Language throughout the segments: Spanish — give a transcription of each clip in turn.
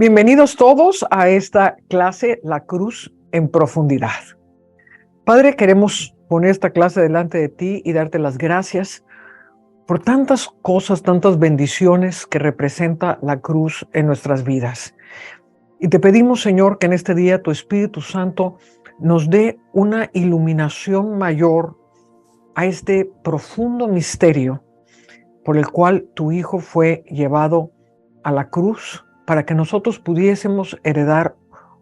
Bienvenidos todos a esta clase, La Cruz en Profundidad. Padre, queremos poner esta clase delante de ti y darte las gracias por tantas cosas, tantas bendiciones que representa la cruz en nuestras vidas. Y te pedimos, Señor, que en este día tu Espíritu Santo nos dé una iluminación mayor a este profundo misterio por el cual tu Hijo fue llevado a la cruz para que nosotros pudiésemos heredar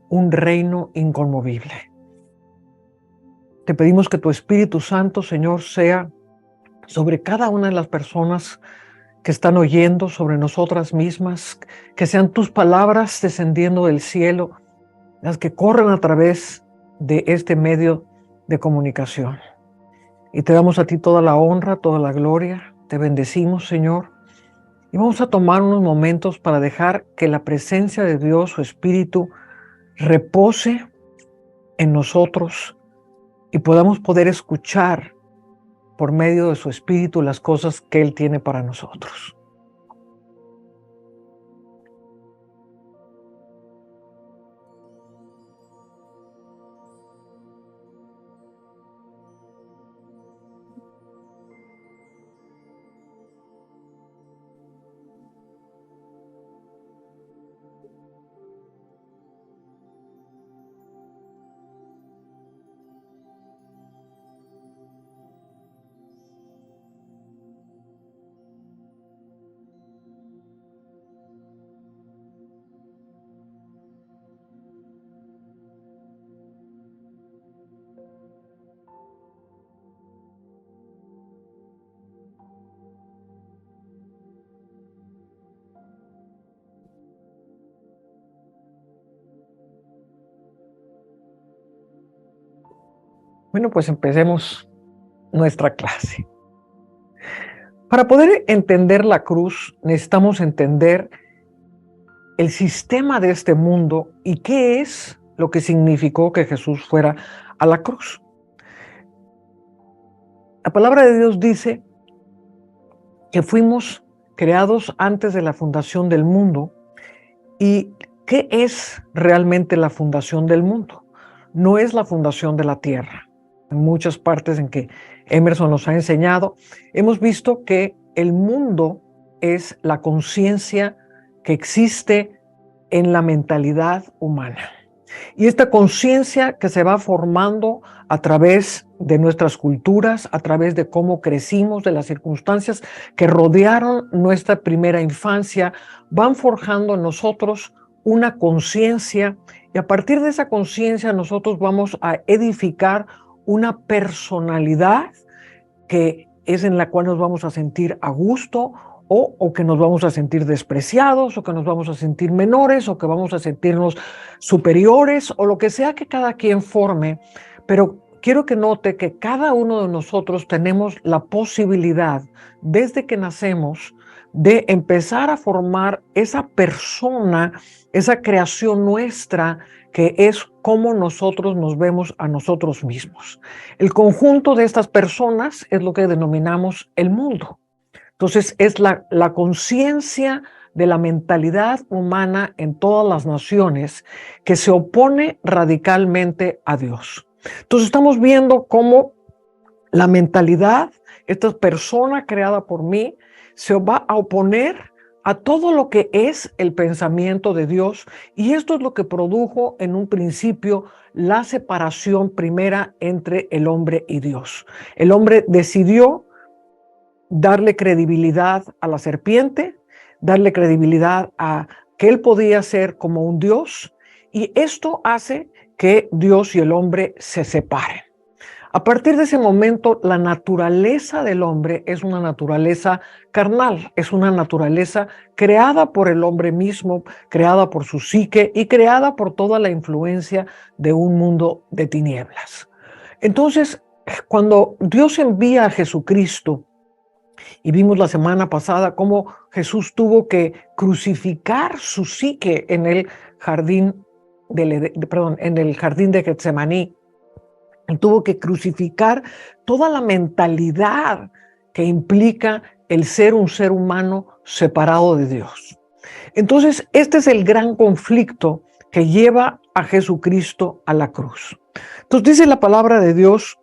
un reino inconmovible. Te pedimos que tu Espíritu Santo, Señor, sea sobre cada una de las personas que están oyendo, sobre nosotras mismas, que sean tus palabras descendiendo del cielo, las que corren a través de este medio de comunicación. Y te damos a ti toda la honra, toda la gloria. Te bendecimos, Señor. Y vamos a tomar unos momentos para dejar que la presencia de Dios, su Espíritu, repose en nosotros y podamos poder escuchar por medio de su Espíritu las cosas que Él tiene para nosotros. Bueno, pues empecemos nuestra clase. Para poder entender la cruz, necesitamos entender el sistema de este mundo y qué es lo que significó que Jesús fuera a la cruz. La palabra de Dios dice que fuimos creados antes de la fundación del mundo. ¿Y qué es realmente la fundación del mundo? No es la fundación de la tierra. En muchas partes en que Emerson nos ha enseñado, hemos visto que el mundo es la conciencia que existe en la mentalidad humana. Y esta conciencia que se va formando a través de nuestras culturas, a través de cómo crecimos, de las circunstancias que rodearon nuestra primera infancia, van forjando en nosotros una conciencia, y a partir de esa conciencia nosotros vamos a edificar una personalidad que es en la cual nos vamos a sentir a gusto, o que nos vamos a sentir despreciados, o que nos vamos a sentir menores, o que vamos a sentirnos superiores, o lo que sea que cada quien forme. Pero quiero que note que cada uno de nosotros tenemos la posibilidad, desde que nacemos, de empezar a formar esa persona, esa creación nuestra, que es cómo nosotros nos vemos a nosotros mismos. El conjunto de estas personas es lo que denominamos el mundo. Entonces es la conciencia de la mentalidad humana en todas las naciones que se opone radicalmente a Dios. Entonces estamos viendo cómo la mentalidad, esta persona creada por mí, se va a oponer a todo lo que es el pensamiento de Dios, y esto es lo que produjo en un principio la separación primera entre el hombre y Dios. El hombre decidió darle credibilidad a la serpiente, darle credibilidad a que él podía ser como un Dios, y esto hace que Dios y el hombre se separen. A partir de ese momento, la naturaleza del hombre es una naturaleza carnal, es una naturaleza creada por el hombre mismo, creada por su psique y creada por toda la influencia de un mundo de tinieblas. Entonces, cuando Dios envía a Jesucristo, y vimos la semana pasada cómo Jesús tuvo que crucificar su psique en el jardín de Getsemaní. Él tuvo que crucificar toda la mentalidad que implica el ser un ser humano separado de Dios. Entonces, este es el gran conflicto que lleva a Jesucristo a la cruz. Entonces dice la palabra de Dios,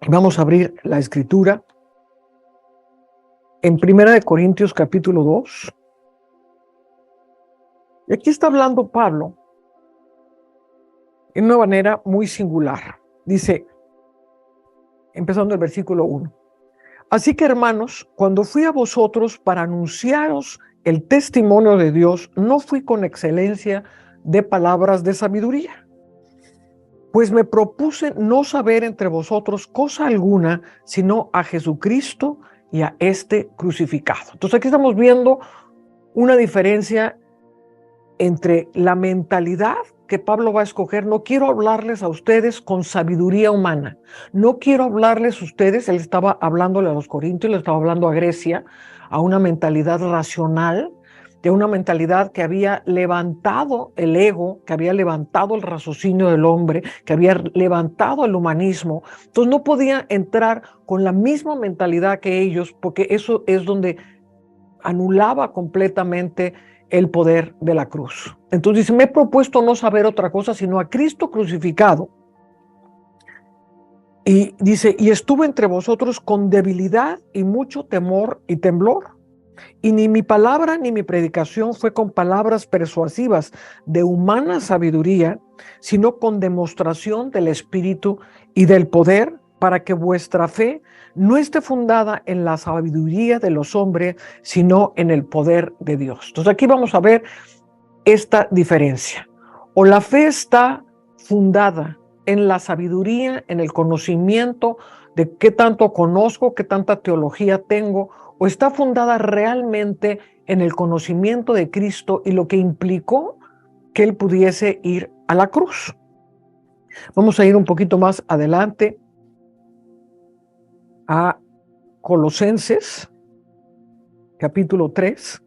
vamos a abrir la escritura, en 1 Corintios capítulo 2. Y aquí está hablando Pablo en una manera muy singular. Dice, empezando el versículo 1. Así que, hermanos, cuando fui a vosotros para anunciaros el testimonio de Dios, no fui con excelencia de palabras de sabiduría, pues me propuse no saber entre vosotros cosa alguna, sino a Jesucristo y a este crucificado. Entonces aquí estamos viendo una diferencia entre la mentalidad que Pablo va a escoger. No quiero hablarles a ustedes con sabiduría humana. No quiero hablarles a ustedes, él estaba hablándole a los corintios, le estaba hablando a Grecia, a una mentalidad racional, de una mentalidad que había levantado el ego, que había levantado el raciocinio del hombre, que había levantado el humanismo. Entonces no podía entrar con la misma mentalidad que ellos, porque eso es donde anulaba completamente el poder de la cruz. Entonces dice, me he propuesto no saber otra cosa sino a Cristo crucificado. Y dice, y estuve entre vosotros con debilidad y mucho temor y temblor. Y ni mi palabra ni mi predicación fue con palabras persuasivas de humana sabiduría, sino con demostración del Espíritu y del poder, para que vuestra fe no esté fundada en la sabiduría de los hombres, sino en el poder de Dios. Entonces aquí vamos a ver esta diferencia. O la fe está fundada en la sabiduría, en el conocimiento de qué tanto conozco, qué tanta teología tengo, o está fundada realmente en el conocimiento de Cristo y lo que implicó que él pudiese ir a la cruz. Vamos a ir un poquito más adelante a Colosenses, capítulo 3.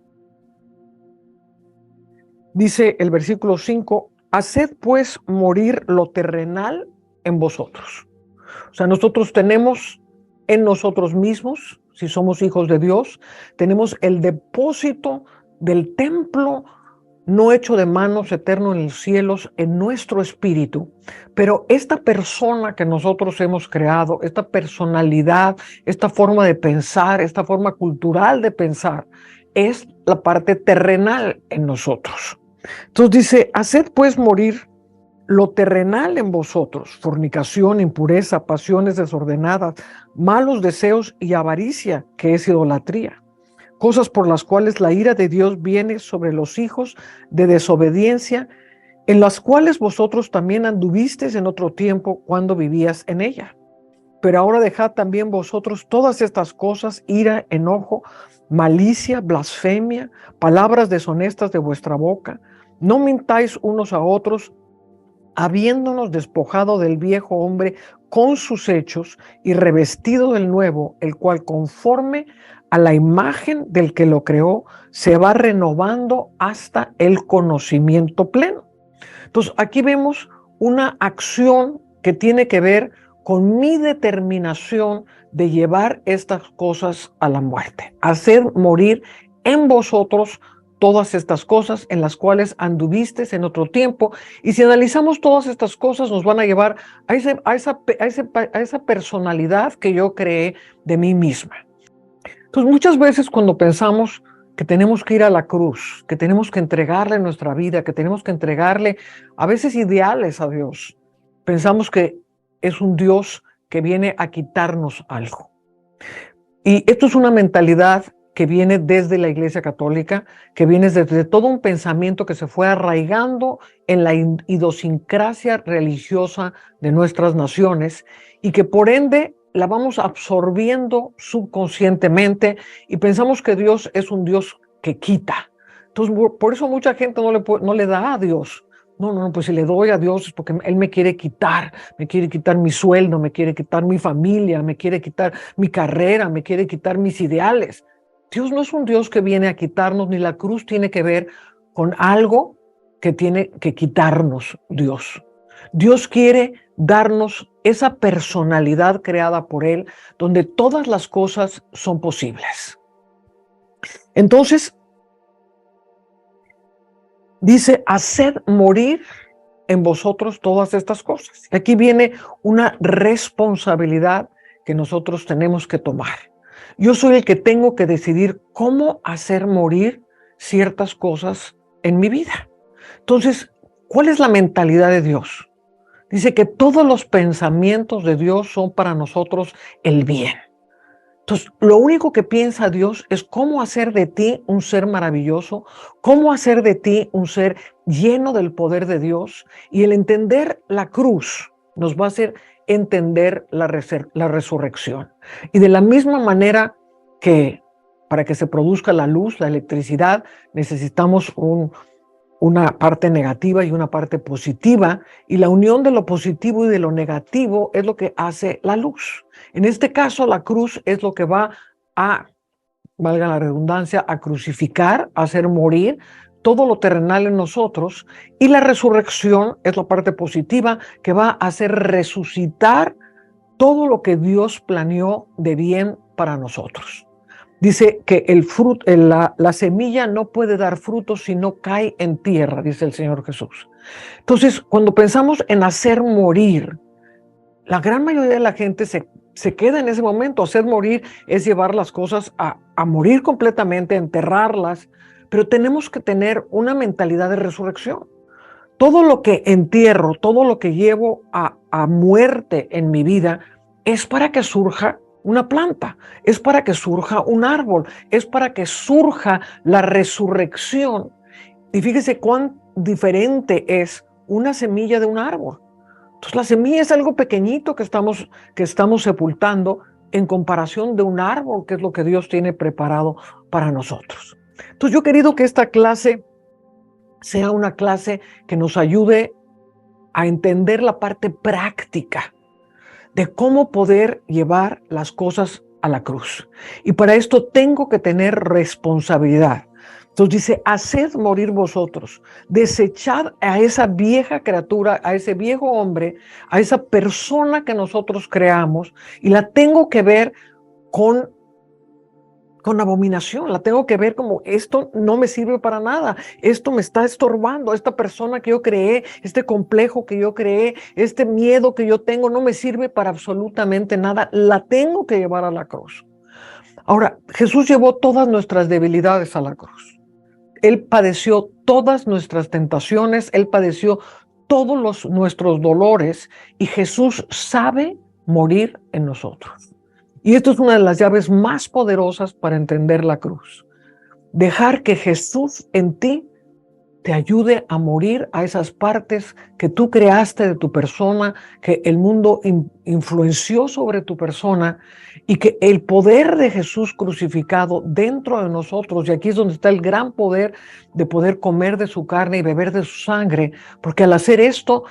Dice el versículo 5, haced pues morir lo terrenal en vosotros. O sea, nosotros tenemos en nosotros mismos, si somos hijos de Dios, tenemos el depósito del templo no hecho de manos, eterno en los cielos, en nuestro espíritu. Pero esta persona que nosotros hemos creado, esta personalidad, esta forma de pensar, esta forma cultural de pensar, es la parte terrenal en nosotros. Entonces dice, haced pues morir lo terrenal en vosotros, fornicación, impureza, pasiones desordenadas, malos deseos y avaricia, que es idolatría. Cosas por las cuales la ira de Dios viene sobre los hijos de desobediencia, en las cuales vosotros también anduvisteis en otro tiempo cuando vivías en ella. Pero ahora dejad también vosotros todas estas cosas, ira, enojo, malicia, blasfemia, palabras deshonestas de vuestra boca. No mintáis unos a otros, habiéndonos despojado del viejo hombre con sus hechos y revestido del nuevo, el cual conforme a la imagen del que lo creó, se va renovando hasta el conocimiento pleno. Entonces, aquí vemos una acción que tiene que ver con mi determinación de llevar estas cosas a la muerte, hacer morir en vosotros todas estas cosas en las cuales anduvistes en otro tiempo. Y si analizamos todas estas cosas, nos van a llevar a esa personalidad que yo creé de mí misma. Entonces, muchas veces cuando pensamos que tenemos que ir a la cruz, que tenemos que entregarle nuestra vida, que tenemos que entregarle a veces ideales a Dios, pensamos que es un Dios que viene a quitarnos algo. Y esto es una mentalidad que viene desde la Iglesia Católica, que viene desde todo un pensamiento que se fue arraigando en la idiosincrasia religiosa de nuestras naciones y que por ende la vamos absorbiendo subconscientemente y pensamos que Dios es un Dios que quita. Entonces, por eso mucha gente no le da a Dios. No, pues si le doy a Dios es porque Él me quiere quitar mi sueldo, me quiere quitar mi familia, me quiere quitar mi carrera, me quiere quitar mis ideales. Dios no es un Dios que viene a quitarnos, ni la cruz tiene que ver con algo que tiene que quitarnos Dios. Dios quiere darnos esa personalidad creada por Él, donde todas las cosas son posibles. Entonces, dice, haced morir en vosotros todas estas cosas. Aquí viene una responsabilidad que nosotros tenemos que tomar. Yo soy el que tengo que decidir cómo hacer morir ciertas cosas en mi vida. Entonces, ¿cuál es la mentalidad de Dios? Dice que todos los pensamientos de Dios son para nosotros el bien. Entonces, lo único que piensa Dios es cómo hacer de ti un ser maravilloso, cómo hacer de ti un ser lleno del poder de Dios. Y el entender la cruz nos va a hacer entender la resurrección. Y de la misma manera que para que se produzca la luz, la electricidad, necesitamos una parte negativa y una parte positiva, y la unión de lo positivo y de lo negativo es lo que hace la luz. En este caso, la cruz es lo que va a, valga la redundancia, a crucificar, a hacer morir todo lo terrenal en nosotros, y la resurrección es la parte positiva que va a hacer resucitar todo lo que Dios planeó de bien para nosotros. Dice que la semilla no puede dar fruto si no cae en tierra, dice el Señor Jesús. Entonces, cuando pensamos en hacer morir, la gran mayoría de la gente se queda en ese momento. Hacer morir es llevar las cosas a morir completamente, a enterrarlas, pero tenemos que tener una mentalidad de resurrección. Todo lo que entierro, todo lo que llevo a muerte en mi vida es para que surja una planta, es para que surja un árbol, es para que surja la resurrección. Y fíjese cuán diferente es una semilla de un árbol. Entonces la semilla es algo pequeñito que estamos sepultando en comparación de un árbol, que es lo que Dios tiene preparado para nosotros. Entonces yo he querido que esta clase sea una clase que nos ayude a entender la parte práctica de cómo poder llevar las cosas a la cruz. Y para esto tengo que tener responsabilidad. Entonces dice, haced morir vosotros, desechad a esa vieja criatura, a ese viejo hombre, a esa persona que nosotros creamos, y la tengo que ver con abominación, la tengo que ver como esto no me sirve para nada, esto me está estorbando, esta persona que yo creé, este complejo que yo creé, este miedo que yo tengo no me sirve para absolutamente nada, la tengo que llevar a la cruz. Ahora, Jesús llevó todas nuestras debilidades a la cruz. Él padeció todas nuestras tentaciones, Él padeció todos nuestros dolores, y Jesús sabe morir en nosotros. Y esto es una de las llaves más poderosas para entender la cruz. Dejar que Jesús en ti te ayude a morir a esas partes que tú creaste de tu persona, que el mundo influenció sobre tu persona, y que el poder de Jesús crucificado dentro de nosotros, y aquí es donde está el gran poder de poder comer de su carne y beber de su sangre, porque al hacer esto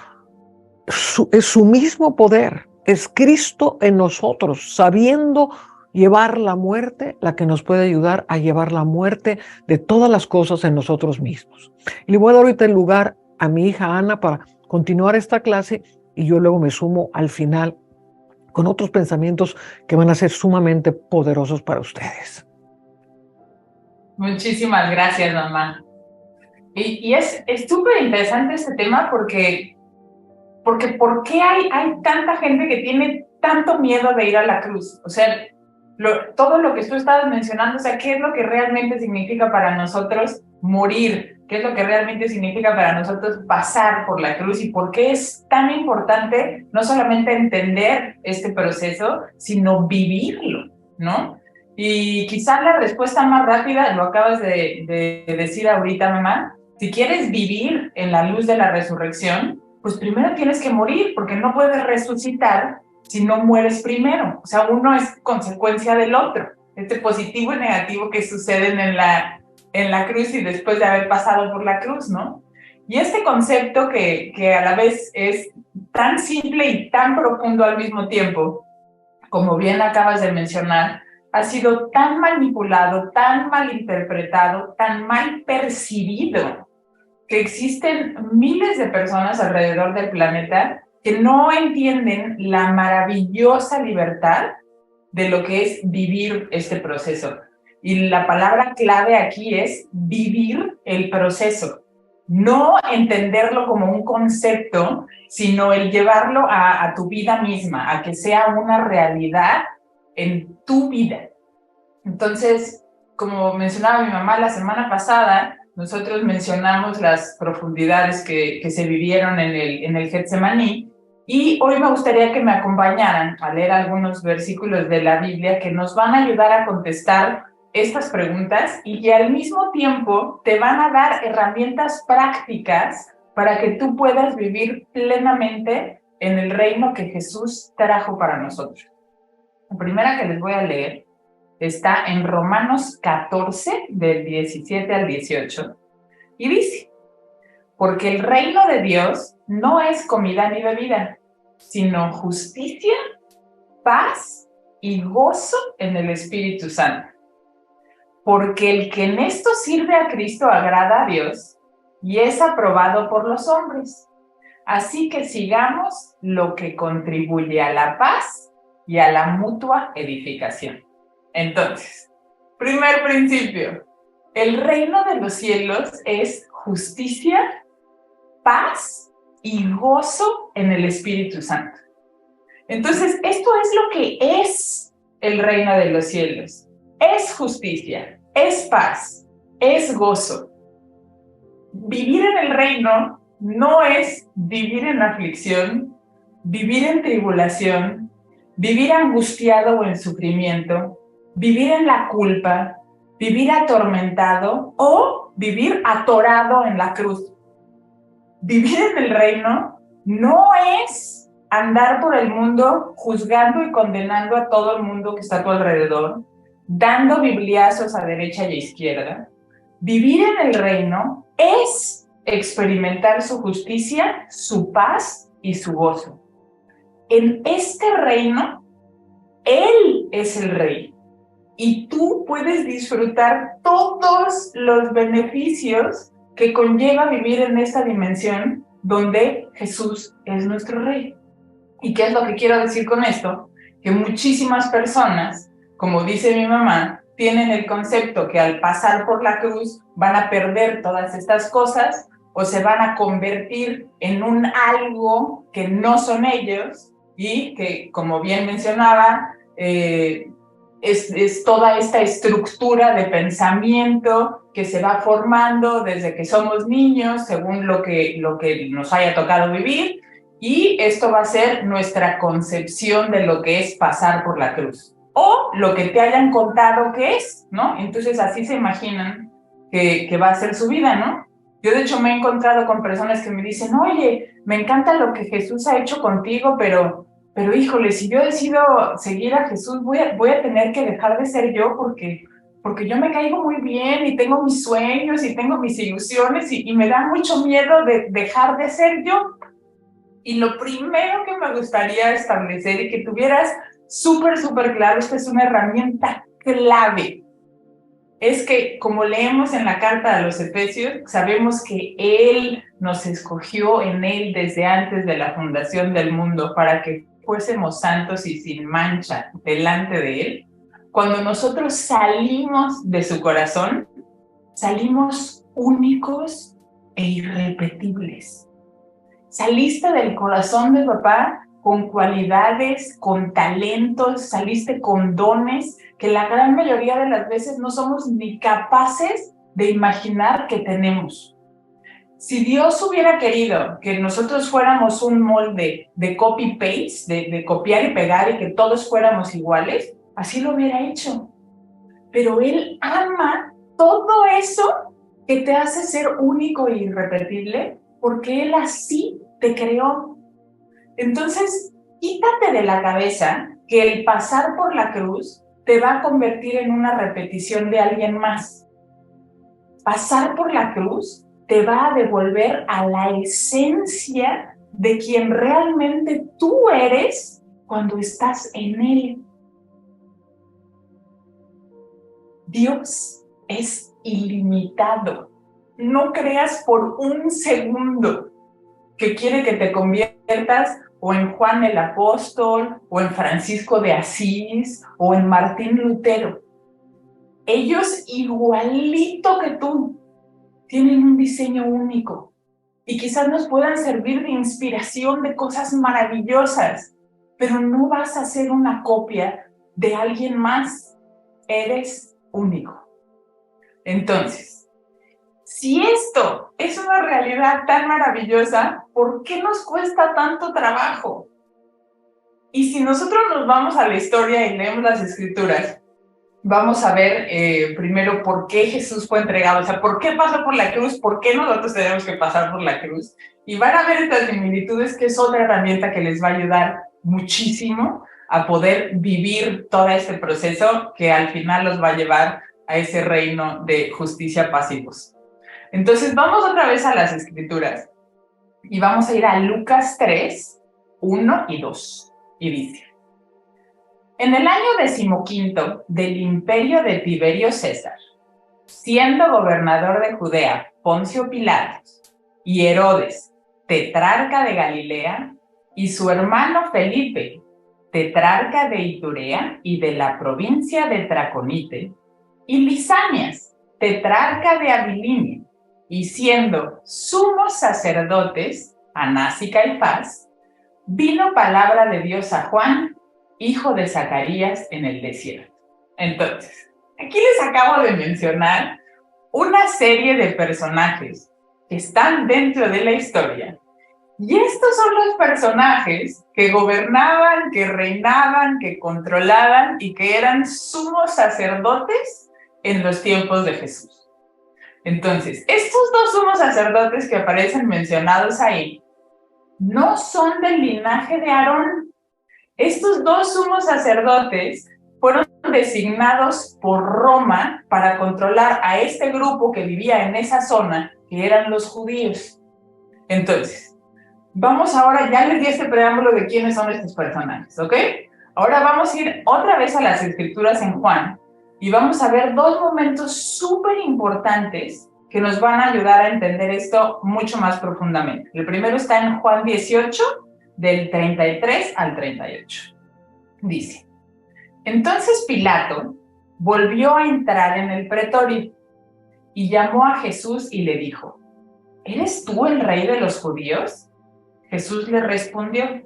es su mismo poder. Es Cristo en nosotros, sabiendo llevar la muerte, la que nos puede ayudar a llevar la muerte de todas las cosas en nosotros mismos. Y le voy a dar ahorita el lugar a mi hija Ana para continuar esta clase, y yo luego me sumo al final con otros pensamientos que van a ser sumamente poderosos para ustedes. Muchísimas gracias, mamá. Y es súper interesante este tema porque ¿por qué hay tanta gente que tiene tanto miedo de ir a la cruz? O sea, todo lo que tú estabas mencionando, o sea, ¿qué es lo que realmente significa para nosotros morir? ¿Qué es lo que realmente significa para nosotros pasar por la cruz? ¿Y por qué es tan importante no solamente entender este proceso, sino vivirlo, ¿no? Y quizás la respuesta más rápida, lo acabas de decir ahorita, mamá, si quieres vivir en la luz de la resurrección, pues primero tienes que morir, porque no puedes resucitar si no mueres primero. O sea, uno es consecuencia del otro. Este positivo y negativo que suceden en la cruz y después de haber pasado por la cruz, ¿no? Y este concepto que a la vez es tan simple y tan profundo al mismo tiempo, como bien acabas de mencionar, ha sido tan manipulado, tan mal interpretado, tan mal percibido, que existen miles de personas alrededor del planeta que no entienden la maravillosa libertad de lo que es vivir este proceso. Y la palabra clave aquí es vivir el proceso. No entenderlo como un concepto, sino el llevarlo a tu vida misma, a que sea una realidad en tu vida. Entonces, como mencionaba mi mamá la semana pasada, nosotros mencionamos las profundidades que se vivieron en el Getsemaní, y hoy me gustaría que me acompañaran a leer algunos versículos de la Biblia que nos van a ayudar a contestar estas preguntas y que al mismo tiempo te van a dar herramientas prácticas para que tú puedas vivir plenamente en el reino que Jesús trajo para nosotros. La primera que les voy a leer está en Romanos 14, del 17 al 18, y dice: porque el reino de Dios no es comida ni bebida, sino justicia, paz y gozo en el Espíritu Santo. Porque el que en esto sirve a Cristo agrada a Dios y es aprobado por los hombres. Así que sigamos lo que contribuye a la paz y a la mutua edificación. Entonces, primer principio, el reino de los cielos es justicia, paz y gozo en el Espíritu Santo. Entonces, esto es lo que es el reino de los cielos. Es justicia, es paz, es gozo. Vivir en el reino no es vivir en aflicción, vivir en tribulación, vivir angustiado o en sufrimiento, vivir en la culpa, vivir atormentado o vivir atorado en la cruz. Vivir en el reino no es andar por el mundo juzgando y condenando a todo el mundo que está a tu alrededor, dando bibliazos a derecha y a izquierda. Vivir en el reino es experimentar su justicia, su paz y su gozo. En este reino, Él es el rey y tú puedes disfrutar todos los beneficios que conlleva vivir en esta dimensión donde Jesús es nuestro rey. ¿Y qué es lo que quiero decir con esto? Que muchísimas personas, como dice mi mamá, tienen el concepto que al pasar por la cruz van a perder todas estas cosas o se van a convertir en un algo que no son ellos y que, como bien mencionaba, es toda esta estructura de pensamiento que se va formando desde que somos niños, según lo que nos haya tocado vivir, y esto va a ser nuestra concepción de lo que es pasar por la cruz, o lo que te hayan contado que es, ¿no? Entonces así se imaginan que va a ser su vida, ¿no? Yo de hecho me he encontrado con personas que me dicen, oye, me encanta lo que Jesús ha hecho contigo, pero híjole, si yo decido seguir a Jesús, voy a tener que dejar de ser yo porque yo me caigo muy bien y tengo mis sueños y tengo mis ilusiones y me da mucho miedo de dejar de ser yo. Y lo primero que me gustaría establecer y que tuvieras súper claro, esta es una herramienta clave, es que, como leemos en la carta a los Efesios, sabemos que Él nos escogió en Él desde antes de la fundación del mundo para que fuésemos santos y sin mancha delante de Él. Cuando nosotros salimos de su corazón, salimos únicos e irrepetibles. Saliste del corazón de papá con cualidades, con talentos, saliste con dones que la gran mayoría de las veces no somos ni capaces de imaginar que tenemos. Si Dios hubiera querido que nosotros fuéramos un molde de copy-paste, de copiar y pegar y que todos fuéramos iguales, así lo hubiera hecho. Pero Él ama todo eso que te hace ser único e irrepetible, porque Él así te creó. Entonces, quítate de la cabeza que el pasar por la cruz te va a convertir en una repetición de alguien más. Pasar por la cruz te va a devolver a la esencia de quien realmente tú eres cuando estás en Él. Dios es ilimitado. No creas por un segundo que quiere que te conviertas o en Juan el Apóstol, o en Francisco de Asís, o en Martín Lutero. Ellos igualito que tú tienen un diseño único y quizás nos puedan servir de inspiración de cosas maravillosas, pero no vas a ser una copia de alguien más. Eres único. Entonces, si esto es una realidad tan maravillosa, ¿por qué nos cuesta tanto trabajo? Y si nosotros nos vamos a la historia y leemos las escrituras, vamos a ver primero por qué Jesús fue entregado, o sea, por qué pasó por la cruz, por qué nosotros tenemos que pasar por la cruz. Y van a ver estas similitudes, que es otra herramienta que les va a ayudar muchísimo a poder vivir todo este proceso que al final los va a llevar a ese reino de justicia, paz y gozo. Entonces vamos otra vez a las escrituras y vamos a ir a Lucas 3, 1 y 2. Y dice: en el año 15 del imperio de Tiberio César, siendo gobernador de Judea Poncio Pilatos y Herodes, tetrarca de Galilea, y su hermano Felipe, tetrarca de Iturea y de la provincia de Traconite, y Lisanias, tetrarca de Abilinia, y siendo sumos sacerdotes, Anás y Caifás, vino palabra de Dios a Juan, hijo de Zacarías, en el desierto. Entonces, aquí les acabo de mencionar una serie de personajes que están dentro de la historia. Y estos son los personajes que gobernaban, que reinaban, que controlaban y que eran sumos sacerdotes en los tiempos de Jesús. Entonces, estos dos sumos sacerdotes que aparecen mencionados ahí no son del linaje de Aarón. Estos dos sumos sacerdotes fueron designados por Roma para controlar a este grupo que vivía en esa zona, que eran los judíos. Entonces, vamos ahora, ya les di este preámbulo de quiénes son estos personajes, ¿ok? Ahora vamos a ir otra vez a las escrituras en Juan y vamos a ver dos momentos súper importantes que nos van a ayudar a entender esto mucho más profundamente. El primero está en Juan 18, del 33 al 38. Dice: entonces Pilato volvió a entrar en el pretorio y llamó a Jesús y le dijo: ¿eres tú el rey de los judíos? Jesús le respondió: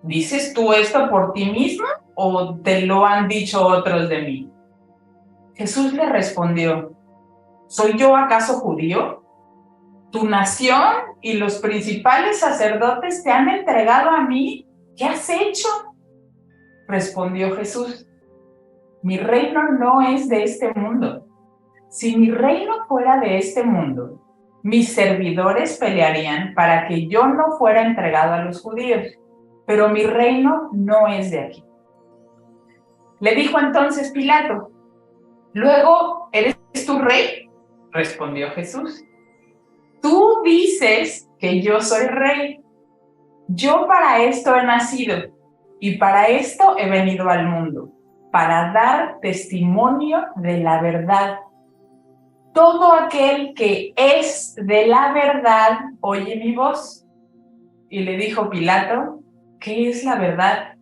¿dices tú esto por ti mismo o te lo han dicho otros de mí? Jesús le respondió: ¿soy yo acaso judío? Tu nación y los principales sacerdotes te han entregado a mí. ¿Qué has hecho? Respondió Jesús: mi reino no es de este mundo. Si mi reino fuera de este mundo, mis servidores pelearían para que yo no fuera entregado a los judíos, pero mi reino no es de aquí. Le dijo entonces Pilato: ¿luego eres tú rey? Respondió Jesús: tú dices que yo soy rey. Yo para esto he nacido y para esto he venido al mundo, para dar testimonio de la verdad. Todo aquel que es de la verdad oye mi voz. Y le dijo Pilato: ¿qué es la verdad?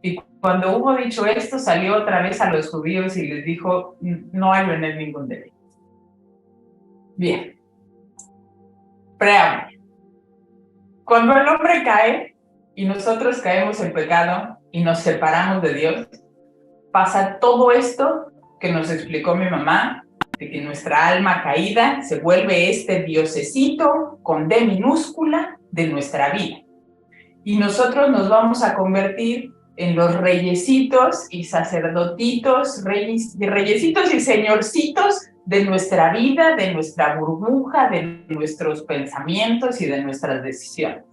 Y cuando hubo dicho esto, salió otra vez a los judíos y les dijo: no hay en él ningún delito. Bien. Preámbulo. Cuando el hombre cae y nosotros caemos en pecado y nos separamos de Dios, pasa todo esto que nos explicó mi mamá, de que nuestra alma caída se vuelve este diosecito con D minúscula de nuestra vida. Y nosotros nos vamos a convertir en los reyesitos y sacerdotitos, reyesitos y señorcitos de nuestra vida, de nuestra burbuja, de nuestros pensamientos y de nuestras decisiones.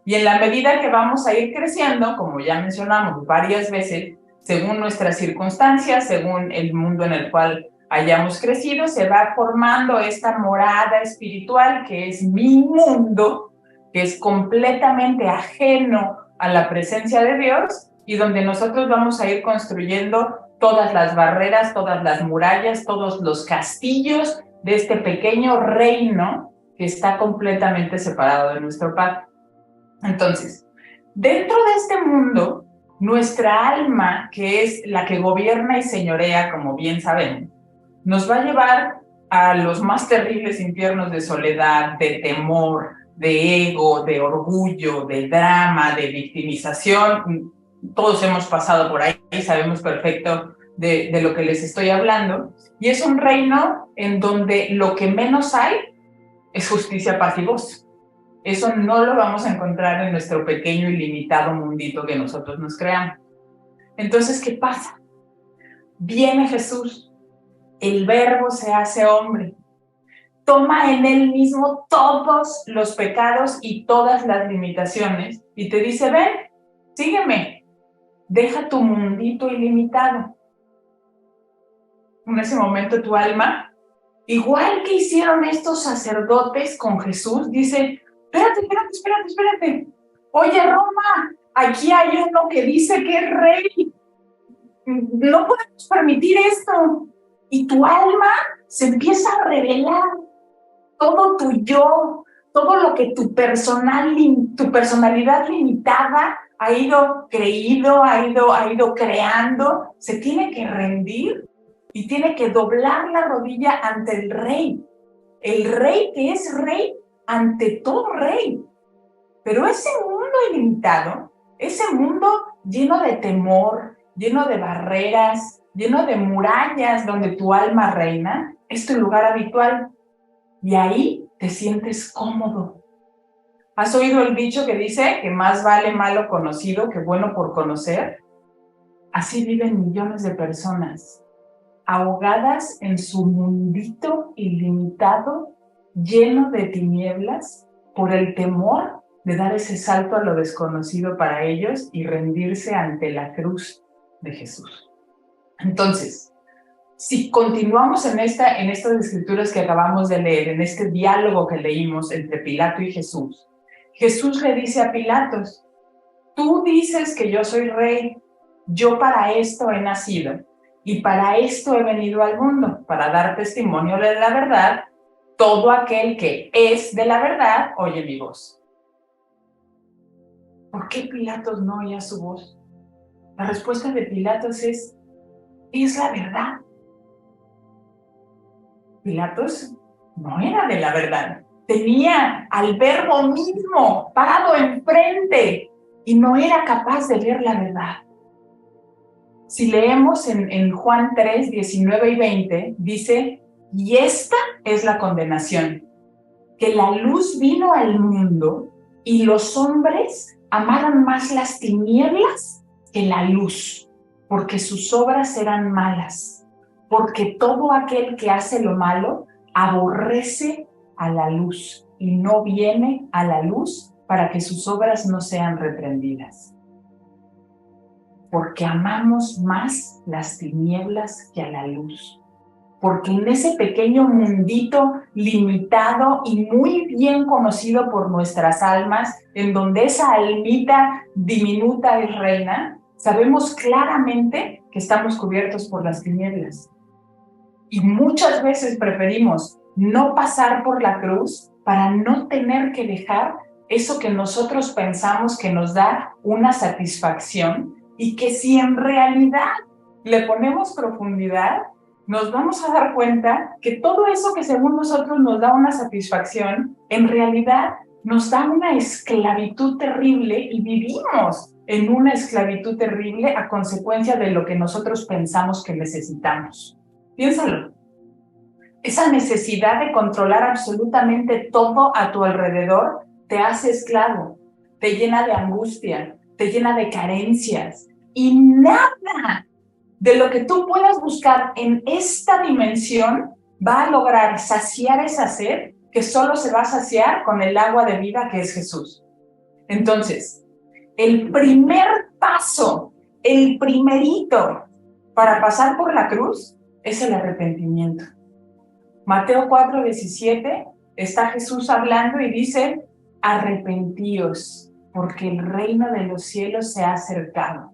Y en la medida que vamos a ir creciendo, como ya mencionamos varias veces, según nuestras circunstancias, según el mundo en el cual hayamos crecido, se va formando esta morada espiritual que es mi mundo, que es completamente ajeno a la presencia de Dios y donde nosotros vamos a ir construyendo todas las barreras, todas las murallas, todos los castillos de este pequeño reino que está completamente separado de nuestro Padre. Entonces, dentro de este mundo, nuestra alma, que es la que gobierna y señorea, como bien sabemos, nos va a llevar a los más terribles infiernos de soledad, de temor, de ego, de orgullo, de drama, de victimización. Todos hemos pasado por ahí, sabemos perfecto de lo que les estoy hablando. Y es un reino en donde lo que menos hay es justicia, paz y gozo. Eso no lo vamos a encontrar en nuestro pequeño y limitado mundito que nosotros nos creamos. Entonces, ¿qué pasa? Viene Jesús, el Verbo se hace hombre, toma en él mismo todos los pecados y todas las limitaciones y te dice, ven, sígueme, deja tu mundito ilimitado. En ese momento tu alma, igual que hicieron estos sacerdotes con Jesús, dice, espérate. Oye, Roma, aquí hay uno que dice que es rey. No podemos permitir esto. Y tu alma se empieza a revelar. Todo tu yo, todo lo que tu personalidad limitada ha ido creando, se tiene que rendir y tiene que doblar la rodilla ante el rey que es rey ante todo rey. Pero ese mundo ilimitado, ese mundo lleno de temor, lleno de barreras, lleno de murallas donde tu alma reina, es tu lugar habitual. Y ahí te sientes cómodo. ¿Has oído el dicho que dice que más vale malo conocido que bueno por conocer? Así viven millones de personas, ahogadas en su mundito ilimitado, lleno de tinieblas, por el temor de dar ese salto a lo desconocido para ellos y rendirse ante la cruz de Jesús. Entonces, si continuamos en estas escrituras que acabamos de leer, en este diálogo que leímos entre Pilato y Jesús, Jesús le dice a Pilatos, tú dices que yo soy rey, yo para esto he nacido y para esto he venido al mundo, para dar testimonio de la verdad. Todo aquel que es de la verdad oye mi voz. ¿Por qué Pilatos no oía su voz? La respuesta de Pilatos es la verdad. Pilatos no era de la verdad. Tenía al Verbo mismo parado enfrente y no era capaz de ver la verdad. Si leemos en Juan 3, 19 y 20, dice, y esta es la condenación, que la luz vino al mundo y los hombres amaron más las tinieblas que la luz, porque sus obras eran malas. Porque todo aquel que hace lo malo aborrece a la luz y no viene a la luz para que sus obras no sean reprendidas. Porque amamos más las tinieblas que a la luz. Porque en ese pequeño mundito limitado y muy bien conocido por nuestras almas, en donde esa almita diminuta es reina, sabemos claramente que estamos cubiertos por las tinieblas. Y muchas veces preferimos no pasar por la cruz para no tener que dejar eso que nosotros pensamos que nos da una satisfacción y que si en realidad le ponemos profundidad, nos vamos a dar cuenta que todo eso que según nosotros nos da una satisfacción, en realidad nos da una esclavitud terrible y vivimos en una esclavitud terrible a consecuencia de lo que nosotros pensamos que necesitamos. Piénsalo. Esa necesidad de controlar absolutamente todo a tu alrededor te hace esclavo, te llena de angustia, te llena de carencias y nada de lo que tú puedas buscar en esta dimensión va a lograr saciar esa sed que solo se va a saciar con el agua de vida que es Jesús. Entonces, el primer paso, el primerito para pasar por la cruz es el arrepentimiento. Mateo 4:17 está Jesús hablando y dice, arrepentíos, porque el reino de los cielos se ha acercado.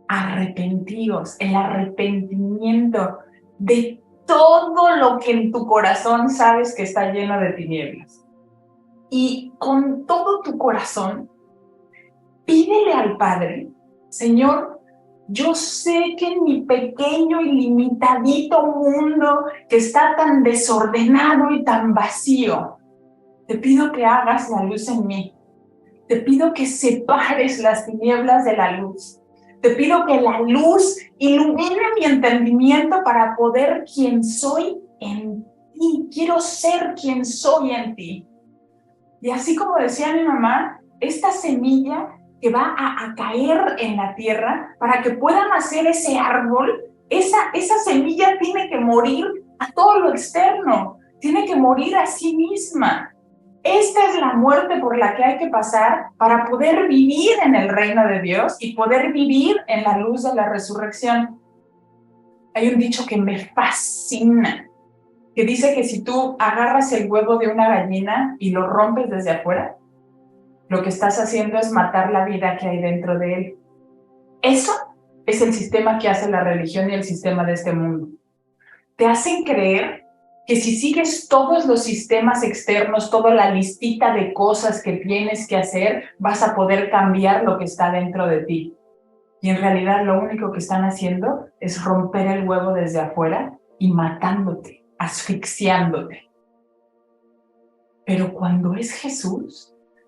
Arrepentíos, el arrepentimiento de todo lo que en tu corazón sabes que está lleno de tinieblas. Y con todo tu corazón, pídele al Padre, Señor, yo sé que en mi pequeño y limitadito mundo que está tan desordenado y tan vacío, te pido que hagas la luz en mí. Te pido que separes las tinieblas de la luz. Te pido que la luz ilumine mi entendimiento para poder quien soy en ti. Quiero ser quien soy en ti. Y así como decía mi mamá, esta semilla que va a caer en la tierra para que pueda nacer ese árbol, esa semilla tiene que morir a todo lo externo, tiene que morir a sí misma. Esta es la muerte por la que hay que pasar para poder vivir en el reino de Dios y poder vivir en la luz de la resurrección. Hay un dicho que me fascina, que dice que si tú agarras el huevo de una gallina y lo rompes desde afuera, lo que estás haciendo es matar la vida que hay dentro de él. Eso es el sistema que hace la religión y el sistema de este mundo. Te hacen creer que si sigues todos los sistemas externos, toda la listita de cosas que tienes que hacer, vas a poder cambiar lo que está dentro de ti. Y en realidad lo único que están haciendo es romper el huevo desde afuera y matándote, asfixiándote. Pero cuando es Jesús,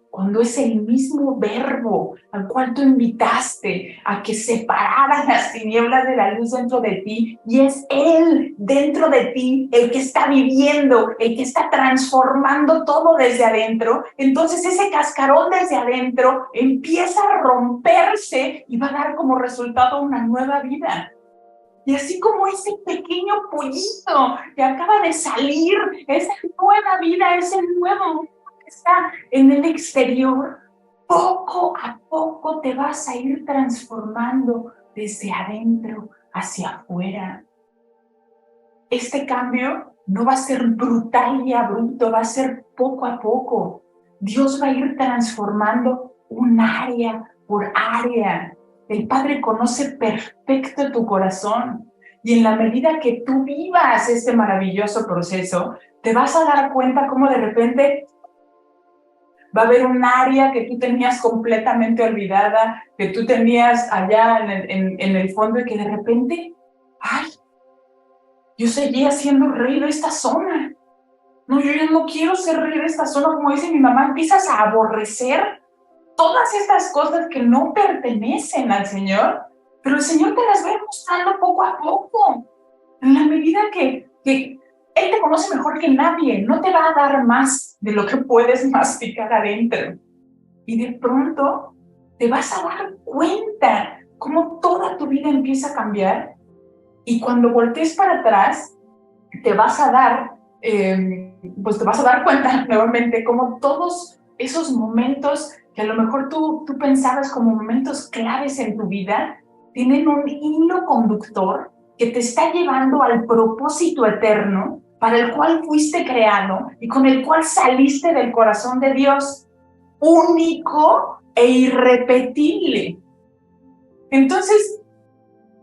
cuando es el mismo verbo al cual tú invitaste a que separara las tinieblas de la luz dentro de ti, y es Él dentro de ti el que está viviendo, el que está transformando todo desde adentro, entonces ese cascarón desde adentro empieza a romperse y va a dar como resultado una nueva vida. Y así como ese pequeño pollito que acaba de salir, esa nueva vida, ese nuevo mundo que está en el exterior, poco a poco te vas a ir transformando desde adentro hacia afuera. Este cambio no va a ser brutal y abrupto, va a ser poco a poco. Dios va a ir transformando un área por área. El Padre conoce perfecto tu corazón y en la medida que tú vivas este maravilloso proceso, te vas a dar cuenta cómo de repente va a haber un área que tú tenías completamente olvidada, que tú tenías allá en el fondo y que de repente, ¡ay! Yo seguía siendo rey de esta zona. No, yo ya no quiero ser rey de esta zona, como dice mi mamá, empiezas a aborrecer todas estas cosas que no pertenecen al Señor, pero el Señor te las va a ir mostrando poco a poco, en la medida que Él te conoce mejor que nadie, no te va a dar más de lo que puedes masticar adentro. Y de pronto te vas a dar cuenta cómo toda tu vida empieza a cambiar, y cuando voltees para atrás, te vas a dar, te vas a dar cuenta nuevamente cómo todos esos momentos que a lo mejor tú pensabas como momentos claves en tu vida, tienen un hilo conductor que te está llevando al propósito eterno para el cual fuiste creado y con el cual saliste del corazón de Dios, único e irrepetible. Entonces,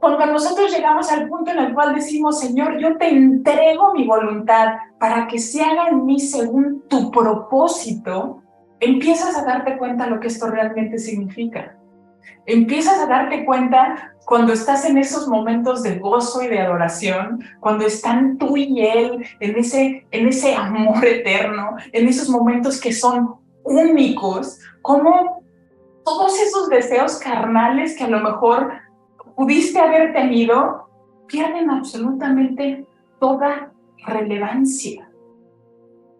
cuando nosotros llegamos al punto en el cual decimos, Señor, yo te entrego mi voluntad para que se haga en mí según tu propósito, empiezas a darte cuenta lo que esto realmente significa. Empiezas a darte cuenta cuando estás en esos momentos de gozo y de adoración, cuando están tú y Él en ese amor eterno, en esos momentos que son únicos, como todos esos deseos carnales que a lo mejor pudiste haber tenido, pierden absolutamente toda relevancia.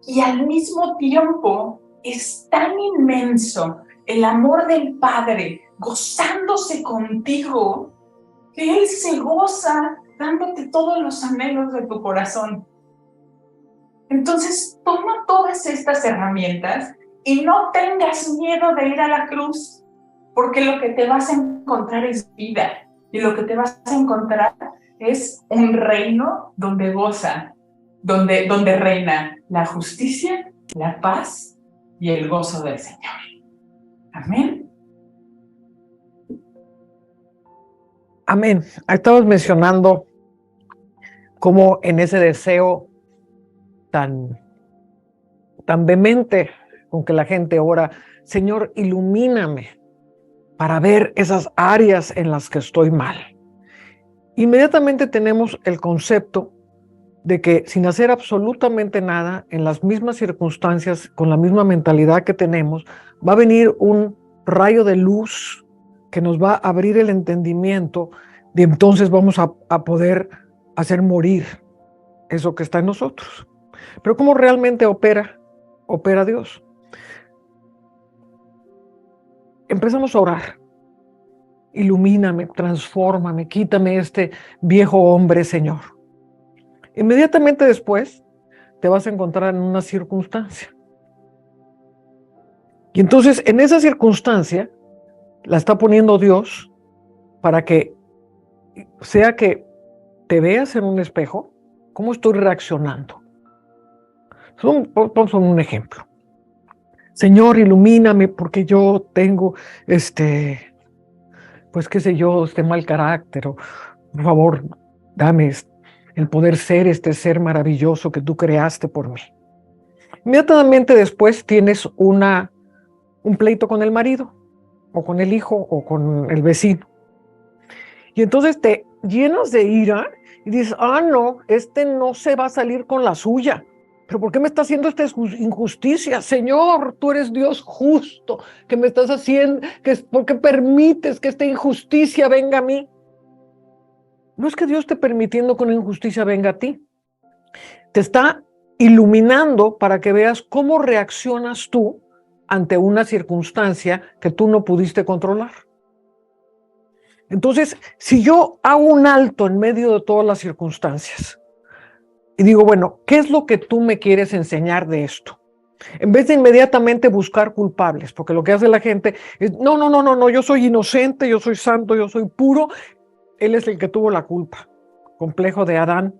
Y al mismo tiempo es tan inmenso el amor del Padre gozándose contigo, que Él se goza dándote todos los anhelos de tu corazón. Entonces, toma todas estas herramientas y no tengas miedo de ir a la cruz, porque lo que te vas a encontrar es vida. Y lo que te vas a encontrar es un reino donde goza, donde reina la justicia, la paz y el gozo del Señor. Amén. Amén. Estabas mencionando cómo en ese deseo tan vehemente con que la gente ora, Señor, ilumíname para ver esas áreas en las que estoy mal. inmediatamente tenemos el concepto de que sin hacer absolutamente nada, en las mismas circunstancias, con la misma mentalidad que tenemos, va a venir un rayo de luz que nos va a abrir el entendimiento y entonces vamos a poder hacer morir eso que está en nosotros. Pero ¿cómo realmente opera Dios? Empezamos a orar. Ilumíname, transfórmame, quítame este viejo hombre, Señor. Inmediatamente después te vas a encontrar en una circunstancia. Y entonces en esa circunstancia la está poniendo Dios para que sea que te veas en un espejo, ¿cómo estoy reaccionando? Vamos a un ejemplo. Señor, ilumíname porque yo tengo pues qué sé yo, este mal carácter, o por favor, dame el poder ser este ser maravilloso que tú creaste por mí. Inmediatamente después tienes un pleito con el marido, o con el hijo, o con el vecino. Y entonces te llenas de ira y dices, no, no se va a salir con la suya. ¿Pero por qué me está haciendo esta injusticia? Señor, tú eres Dios justo, que me estás haciendo, ¿por qué permites que esta injusticia venga a mí? No es que Dios esté permitiendo que una injusticia venga a ti. Te está iluminando para que veas cómo reaccionas tú ante una circunstancia que tú no pudiste controlar. Entonces, si yo hago un alto en medio de todas las circunstancias y digo, bueno, ¿qué es lo que tú me quieres enseñar de esto? En vez de inmediatamente buscar culpables, porque lo que hace la gente es, no, yo soy inocente, yo soy santo, yo soy puro, él es el que tuvo la culpa. Complejo de Adán.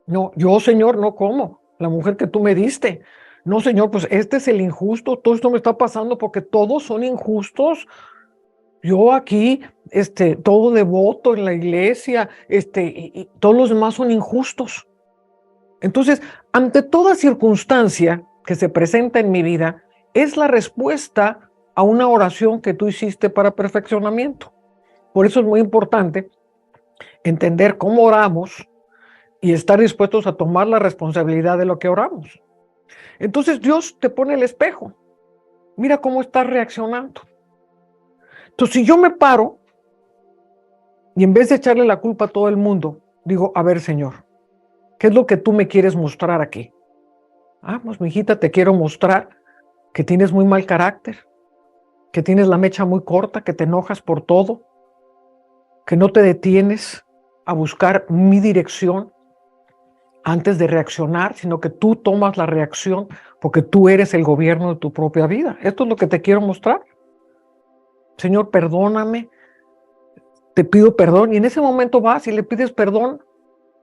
No, yo, Señor, no como, la mujer que tú me diste. No, Señor, pues este es el injusto, todo esto me está pasando porque todos son injustos. Yo aquí, todo devoto en la iglesia, y todos los demás son injustos. Entonces, ante toda circunstancia que se presenta en mi vida, es la respuesta a una oración que tú hiciste para perfeccionamiento. Por eso es muy importante entender cómo oramos y estar dispuestos a tomar la responsabilidad de lo que oramos. Entonces Dios te pone el espejo. Mira cómo estás reaccionando. Entonces, si yo me paro y en vez de echarle la culpa a todo el mundo, digo, a ver, Señor, ¿qué es lo que tú me quieres mostrar aquí? Pues, mijita, te quiero mostrar que tienes muy mal carácter, que tienes la mecha muy corta, que te enojas por todo, que no te detienes a buscar mi dirección antes de reaccionar, sino que tú tomas la reacción porque tú eres el gobierno de tu propia vida. Esto es lo que te quiero mostrar. Señor, perdóname, te pido perdón. Y en ese momento vas y le pides perdón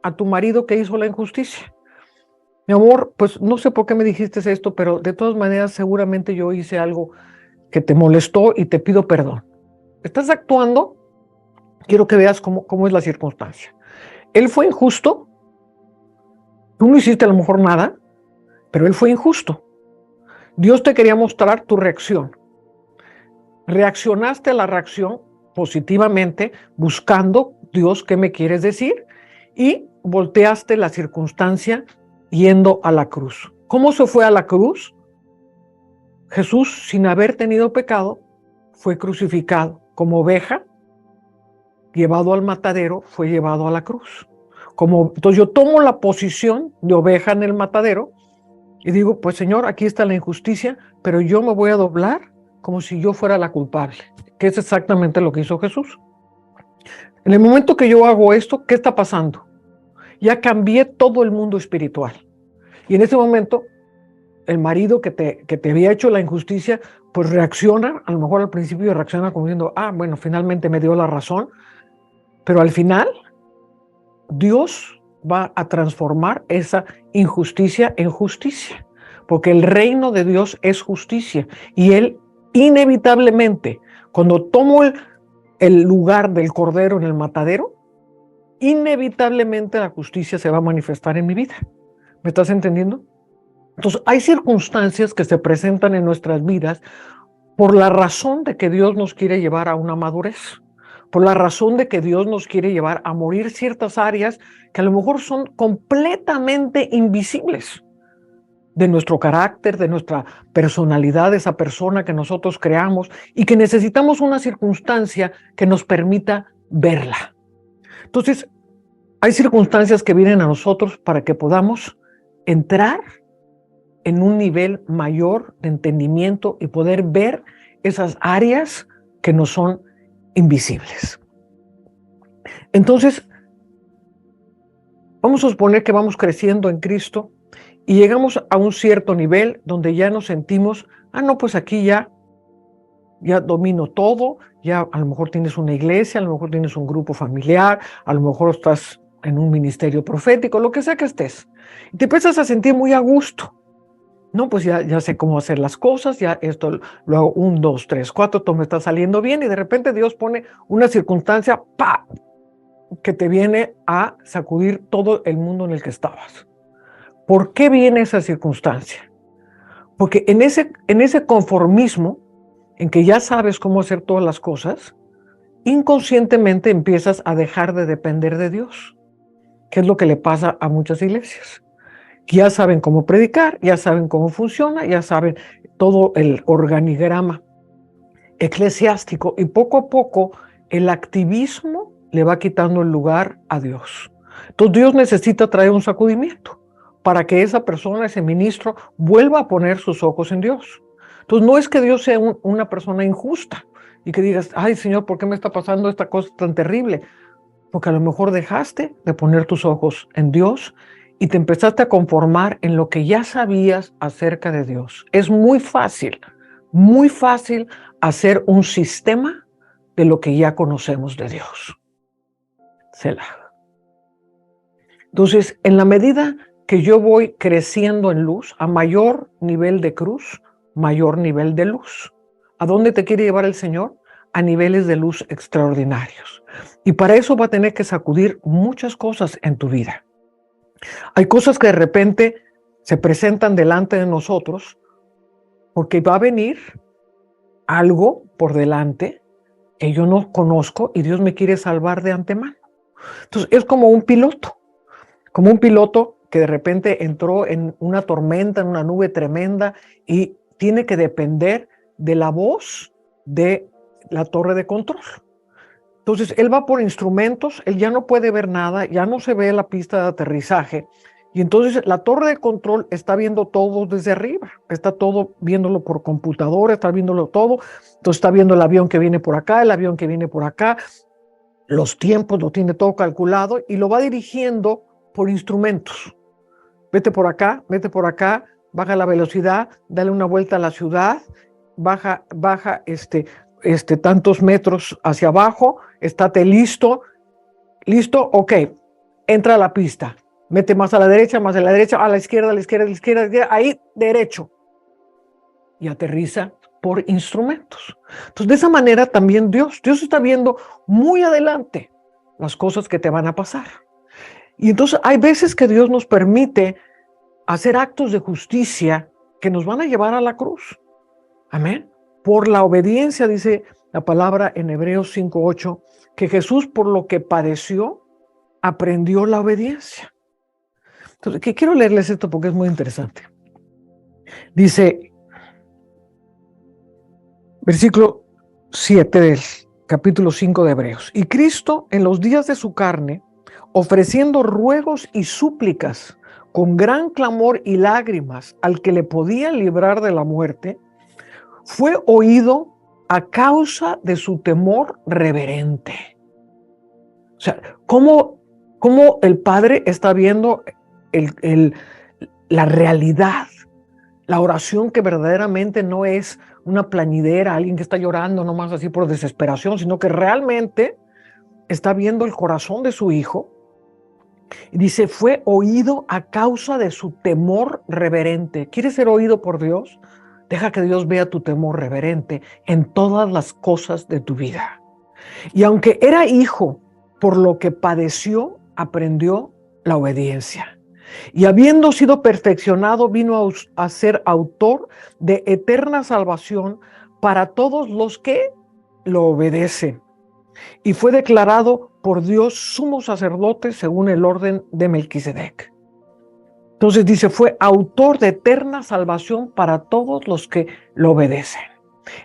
a tu marido que hizo la injusticia. Mi amor, pues no sé por qué me dijiste esto, pero de todas maneras seguramente yo hice algo que te molestó y te pido perdón. ¿Estás actuando? Quiero que veas cómo es la circunstancia. Él fue injusto. Tú no hiciste a lo mejor nada, pero él fue injusto. Dios te quería mostrar tu reacción. Reaccionaste a la reacción positivamente, buscando, Dios, ¿qué me quieres decir? Y volteaste la circunstancia yendo a la cruz. ¿Cómo se fue a la cruz? Jesús, sin haber tenido pecado, fue crucificado como oveja, llevado al matadero, fue llevado a la cruz. Entonces yo tomo la posición de oveja en el matadero y digo, pues Señor, aquí está la injusticia, pero yo me voy a doblar como si yo fuera la culpable, que es exactamente lo que hizo Jesús. En el momento que yo hago esto, ¿qué está pasando? Ya cambié todo el mundo espiritual. Y en ese momento, el marido que te había hecho la injusticia, pues reacciona, a lo mejor al principio reacciona como diciendo, bueno, finalmente me dio la razón, pero al final, Dios va a transformar esa injusticia en justicia, porque el reino de Dios es justicia, y Él inevitablemente, cuando tomo el lugar del cordero en el matadero, inevitablemente la justicia se va a manifestar en mi vida. ¿Me estás entendiendo? Entonces, hay circunstancias que se presentan en nuestras vidas por la razón de que Dios nos quiere llevar a una madurez, por la razón de que Dios nos quiere llevar a morir ciertas áreas que a lo mejor son completamente invisibles de nuestro carácter, de nuestra personalidad, de esa persona que nosotros creamos y que necesitamos una circunstancia que nos permita verla. Entonces, hay circunstancias que vienen a nosotros para que podamos entrar en un nivel mayor de entendimiento y poder ver esas áreas que nos son invisibles. Entonces, vamos a suponer que vamos creciendo en Cristo y llegamos a un cierto nivel donde ya nos sentimos, no, pues aquí ya domino todo, ya a lo mejor tienes una iglesia, a lo mejor tienes un grupo familiar, a lo mejor estás en un ministerio profético, lo que sea que estés. Y te empiezas a sentir muy a gusto. No, pues ya sé cómo hacer las cosas, ya esto lo hago 1, 2, 3, 4, todo me está saliendo bien y de repente Dios pone una circunstancia, ¡pa!, que te viene a sacudir todo el mundo en el que estabas. ¿Por qué viene esa circunstancia? Porque en ese conformismo, en que ya sabes cómo hacer todas las cosas, inconscientemente empiezas a dejar de depender de Dios, que es lo que le pasa a muchas iglesias. Ya saben cómo predicar, ya saben cómo funciona, ya saben todo el organigrama eclesiástico y poco a poco el activismo le va quitando el lugar a Dios. Entonces Dios necesita traer un sacudimiento para que esa persona, ese ministro, vuelva a poner sus ojos en Dios. Entonces no es que Dios sea una persona injusta y que digas, ay Señor, ¿por qué me está pasando esta cosa tan terrible? Porque a lo mejor dejaste de poner tus ojos en Dios y te empezaste a conformar en lo que ya sabías acerca de Dios. Es muy fácil hacer un sistema de lo que ya conocemos de Dios. Selah. Entonces, en la medida que yo voy creciendo en luz, a mayor nivel de cruz, mayor nivel de luz. ¿A dónde te quiere llevar el Señor? A niveles de luz extraordinarios. Y para eso va a tener que sacudir muchas cosas en tu vida. Hay cosas que de repente se presentan delante de nosotros porque va a venir algo por delante que yo no conozco y Dios me quiere salvar de antemano. Entonces es como un piloto que de repente entró en una tormenta, en una nube tremenda y tiene que depender de la voz de la torre de control. Entonces él va por instrumentos, él ya no puede ver nada, ya no se ve la pista de aterrizaje y entonces la torre de control está viendo todo desde arriba, está todo viéndolo por computadora, está viéndolo todo, entonces está viendo el avión que viene por acá, el avión que viene por acá, los tiempos lo tiene todo calculado y lo va dirigiendo por instrumentos. Vete por acá, baja la velocidad, dale una vuelta a la ciudad, baja tantos metros hacia abajo, estate listo, ok, entra a la pista, mete más a la derecha, a la izquierda, ahí derecho y aterriza por instrumentos. Entonces de esa manera también Dios está viendo muy adelante las cosas que te van a pasar. Y entonces hay veces que Dios nos permite hacer actos de justicia que nos van a llevar a la cruz. Amén. Por la obediencia, dice la palabra en Hebreos 5:8, que Jesús por lo que padeció, aprendió la obediencia. Entonces, que quiero leerles esto porque es muy interesante. Dice, versículo 7 del capítulo 5 de Hebreos. Y Cristo en los días de su carne, ofreciendo ruegos y súplicas con gran clamor y lágrimas al que le podía librar de la muerte, fue oído a causa de su temor reverente. O sea, ¿cómo el Padre está viendo la realidad? La oración que verdaderamente no es una plañidera, alguien que está llorando nomás así por desesperación, sino que realmente está viendo el corazón de su hijo. Y dice, fue oído a causa de su temor reverente. ¿Quieres ser oído por Dios? Deja que Dios vea tu temor reverente en todas las cosas de tu vida. Y aunque era hijo, por lo que padeció, aprendió la obediencia. Y habiendo sido perfeccionado, vino a ser autor de eterna salvación para todos los que lo obedecen. y fue declarado por Dios sumo sacerdote según el orden de Melquisedec. Entonces dice, fue autor de eterna salvación para todos los que lo obedecen.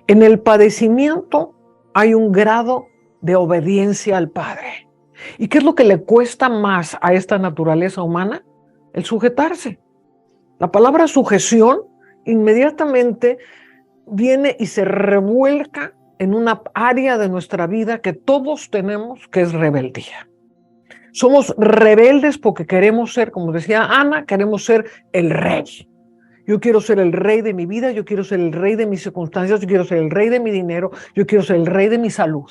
En el padecimiento hay un grado de obediencia al Padre. ¿Y qué es lo que le cuesta más a esta naturaleza humana? El sujetarse. La palabra sujeción inmediatamente viene y se revuelca en una área de nuestra vida que todos tenemos, que es rebeldía. Somos rebeldes porque queremos ser, como decía Ana, queremos ser el rey. Yo quiero ser el rey de mi vida, yo quiero ser el rey de mis circunstancias, yo quiero ser el rey de mi dinero, yo quiero ser el rey de mi salud.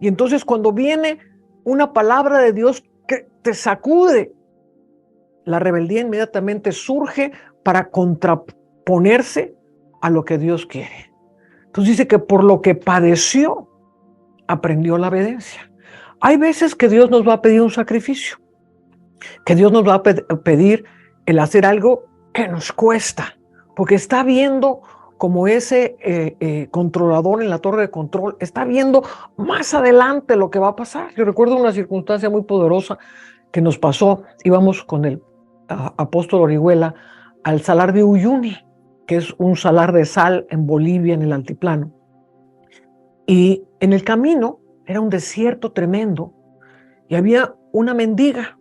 Y entonces cuando viene una palabra de Dios que te sacude, la rebeldía inmediatamente surge para contraponerse a lo que Dios quiere. Entonces dice que por lo que padeció, aprendió la obediencia. Hay veces que Dios nos va a pedir un sacrificio, que Dios nos va a pedir el hacer algo que nos cuesta, porque está viendo como ese controlador en la torre de control, está viendo más adelante lo que va a pasar. Yo recuerdo una circunstancia muy poderosa que nos pasó. Íbamos con el apóstol Orihuela al salar de Uyuni, que es un salar de sal en Bolivia, en el altiplano. Y en el camino era un desierto tremendo y había una mendiga.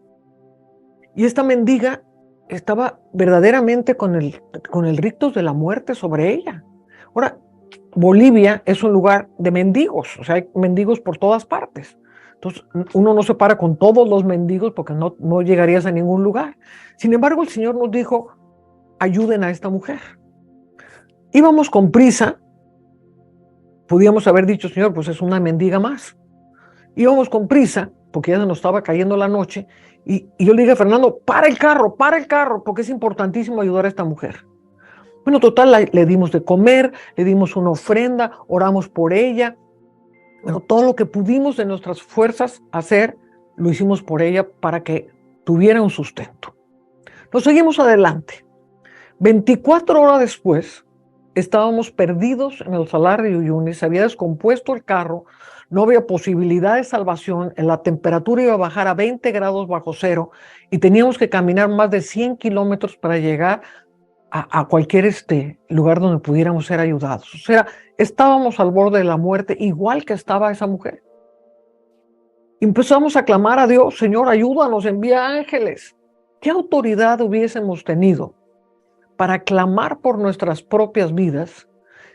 Y esta mendiga estaba verdaderamente con el rictus de la muerte sobre ella. Ahora, Bolivia es un lugar de mendigos, o sea, hay mendigos por todas partes. Entonces, uno no se para con todos los mendigos porque no llegarías a ningún lugar. Sin embargo, el Señor nos dijo, ayuden a esta mujer. Íbamos con prisa, podíamos haber dicho, Señor, pues es una mendiga más. Íbamos con prisa, porque ya se nos estaba cayendo la noche, y yo le dije a Fernando, para el carro, porque es importantísimo ayudar a esta mujer. Bueno, total, le dimos de comer, le dimos una ofrenda, oramos por ella. Bueno, todo lo que pudimos de nuestras fuerzas hacer, lo hicimos por ella para que tuviera un sustento. Nos seguimos adelante. 24 horas después, estábamos perdidos en el salar de Uyuni, se había descompuesto el carro, no había posibilidad de salvación, la temperatura iba a bajar a 20 grados bajo cero y teníamos que caminar más de 100 kilómetros para llegar a cualquier lugar donde pudiéramos ser ayudados. O sea, estábamos al borde de la muerte, igual que estaba esa mujer. Empezamos a clamar a Dios, Señor, ayúdanos, envía ángeles. ¿Qué autoridad hubiésemos tenido para clamar por nuestras propias vidas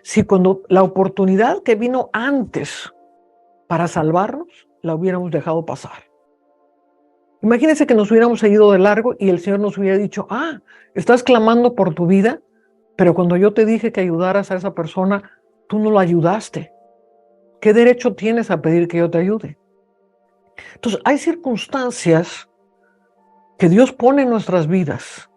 si cuando la oportunidad que vino antes para salvarnos la hubiéramos dejado pasar? Imagínense que nos hubiéramos seguido de largo y el Señor nos hubiera dicho, estás clamando por tu vida, pero cuando yo te dije que ayudaras a esa persona, tú no la ayudaste. ¿Qué derecho tienes a pedir que yo te ayude? Entonces, hay circunstancias que Dios pone en nuestras vidas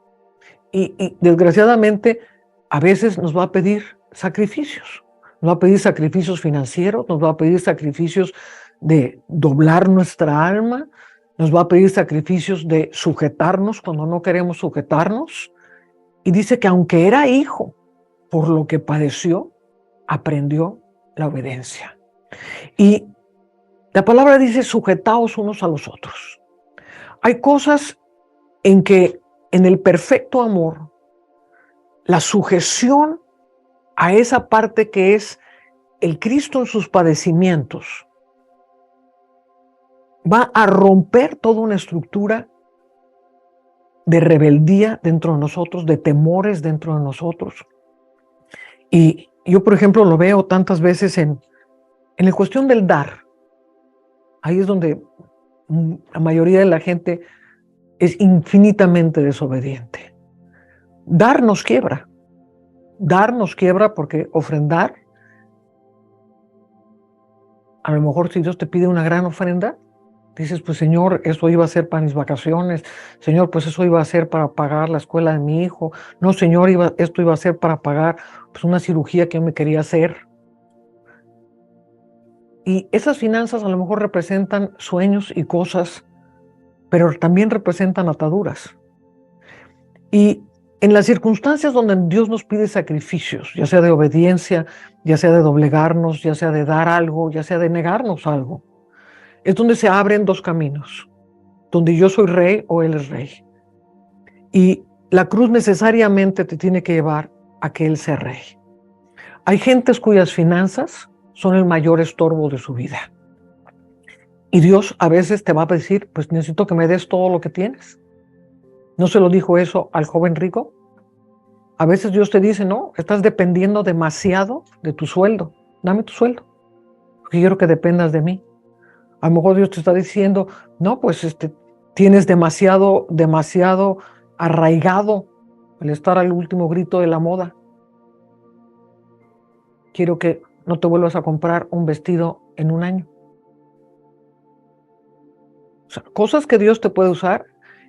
y desgraciadamente a veces nos va a pedir sacrificios. Nos va a pedir sacrificios financieros, nos va a pedir sacrificios de doblar nuestra alma, nos va a pedir sacrificios de sujetarnos cuando no queremos sujetarnos. Y dice que aunque era hijo, por lo que padeció, aprendió la obediencia. Y la palabra dice, sujetaos unos a los otros. Hay cosas en que en el perfecto amor, la sujeción a esa parte que es el Cristo en sus padecimientos, va a romper toda una estructura de rebeldía dentro de nosotros, de temores dentro de nosotros. Y yo, por ejemplo, lo veo tantas veces en la cuestión del dar. Ahí es donde la mayoría de la gente es infinitamente desobediente. Dar nos quiebra porque ofrendar, a lo mejor si Dios te pide una gran ofrenda, dices, pues Señor, eso iba a ser para mis vacaciones, Señor, pues eso iba a ser para pagar la escuela de mi hijo, no Señor, esto iba a ser para pagar pues una cirugía que yo me quería hacer. Y esas finanzas a lo mejor representan sueños y cosas, pero también representan ataduras. Y En las circunstancias donde Dios nos pide sacrificios, ya sea de obediencia, ya sea de doblegarnos, ya sea de dar algo, ya sea de negarnos algo, es donde se abren dos caminos, donde yo soy rey o Él es rey. Y la cruz necesariamente te tiene que llevar a que Él sea rey. Hay gentes cuyas finanzas son el mayor estorbo de su vida. Y Dios a veces te va a decir, pues necesito que me des todo lo que tienes. ¿No se lo dijo eso al joven rico? A veces Dios te dice, no, estás dependiendo demasiado de tu sueldo. Dame tu sueldo, porque quiero que dependas de mí. A lo mejor Dios te está diciendo, no, pues tienes demasiado arraigado el estar al último grito de la moda. Quiero que no te vuelvas a comprar un vestido en un año. O sea, cosas que Dios te puede usar.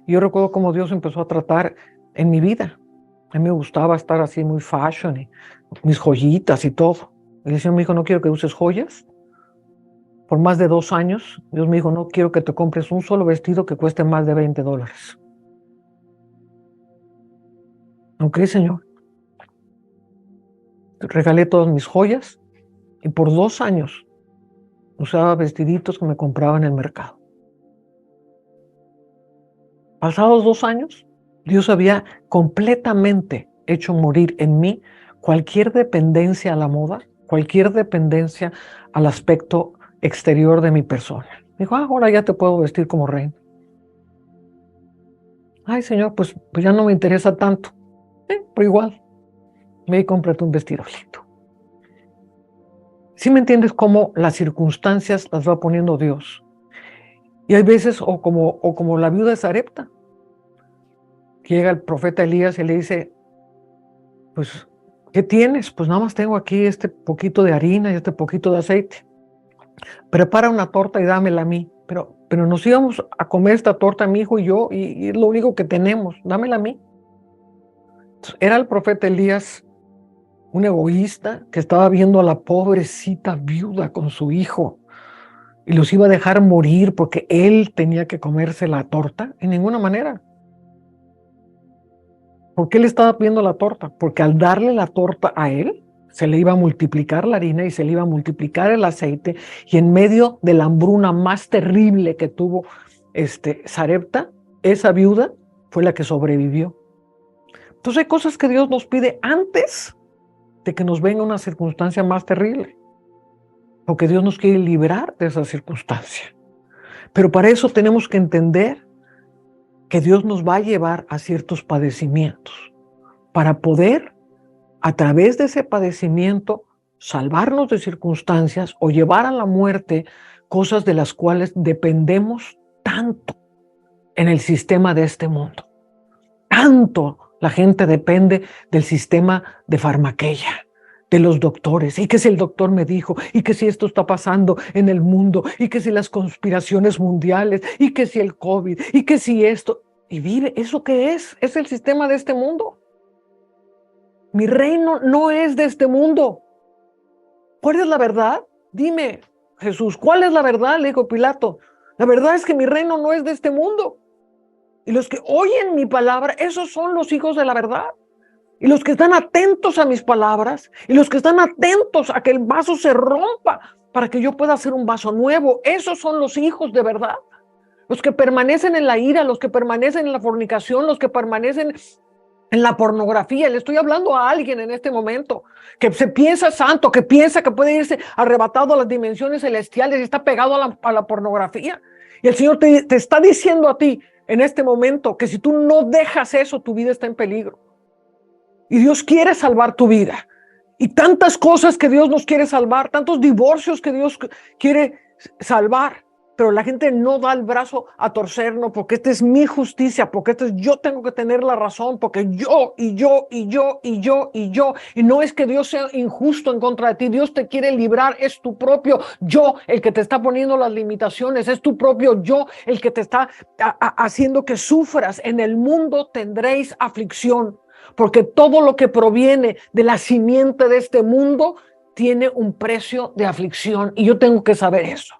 Yo recuerdo cómo Dios empezó a tratar en mi vida. A mí me gustaba estar así muy fashion, y mis joyitas y todo. El Señor me dijo, no quiero que uses joyas. Por más de 2 años, Dios me dijo, no quiero que te compres un solo vestido que cueste más de $20. Ok, Señor. Regalé todas mis joyas y por 2 años usaba vestiditos que me compraba en el mercado. Pasados 2 años, Dios había completamente hecho morir en mí cualquier dependencia a la moda, cualquier dependencia al aspecto exterior de mi persona. Dijo, ahora ya te puedo vestir como reina. Ay, Señor, pues ya no me interesa tanto. Pero igual, ve y cómprate un vestido lindo. ¿Sí me entiendes cómo las circunstancias las va poniendo Dios? Y hay veces, o como la viuda de Sarepta, que llega el profeta Elías y le dice, pues, ¿qué tienes? Pues nada más tengo aquí este poquito de harina y este poquito de aceite. Prepara una torta y dámela a mí. Pero nos íbamos a comer esta torta mi hijo y yo, y es lo único que tenemos, dámela a mí. Entonces, era el profeta Elías un egoísta que estaba viendo a la pobrecita viuda con su hijo y los iba a dejar morir porque él tenía que comerse la torta. En ninguna manera. ¿Por qué le estaba pidiendo la torta? Porque al darle la torta a él, se le iba a multiplicar la harina y se le iba a multiplicar el aceite, y en medio de la hambruna más terrible que tuvo Sarepta, esa viuda fue la que sobrevivió. Entonces hay cosas que Dios nos pide antes de que nos venga una circunstancia más terrible, porque Dios nos quiere librar de esa circunstancia. Pero para eso tenemos que entender que Dios nos va a llevar a ciertos padecimientos para poder, a través de ese padecimiento, salvarnos de circunstancias o llevar a la muerte cosas de las cuales dependemos tanto en el sistema de este mundo. Tanto la gente depende del sistema de farmaqueia, de los doctores, y que si el doctor me dijo, y que si esto está pasando en el mundo, y que si las conspiraciones mundiales, y que si el COVID, y que si esto, y vive, ¿eso qué es? Es el sistema de este mundo. Mi reino no es de este mundo. ¿Cuál es la verdad? Dime, Jesús, ¿cuál es la verdad? Le dijo Pilato. La verdad es que mi reino no es de este mundo. Y los que oyen mi palabra, esos son los hijos de la verdad. Y los que están atentos a mis palabras, y los que están atentos a que el vaso se rompa para que yo pueda hacer un vaso nuevo, esos son los hijos de verdad. Los que permanecen en la ira, los que permanecen en la fornicación, los que permanecen en la pornografía. Le estoy hablando a alguien en este momento que se piensa santo, que piensa que puede irse arrebatado a las dimensiones celestiales y está pegado a la pornografía. Y el Señor te está diciendo a ti en este momento que si tú no dejas eso, tu vida está en peligro. Y Dios quiere salvar tu vida. Y tantas cosas que Dios nos quiere salvar, tantos divorcios que Dios quiere salvar. Pero la gente no da el brazo a torcernos porque esta es mi justicia, porque yo tengo que tener la razón, porque yo. Y no es que Dios sea injusto en contra de ti, Dios te quiere librar, es tu propio yo el que te está poniendo las limitaciones, es tu propio yo el que te está haciendo que sufras. En el mundo tendréis aflicción, porque todo lo que proviene de la simiente de este mundo tiene un precio de aflicción, y yo tengo que saber eso.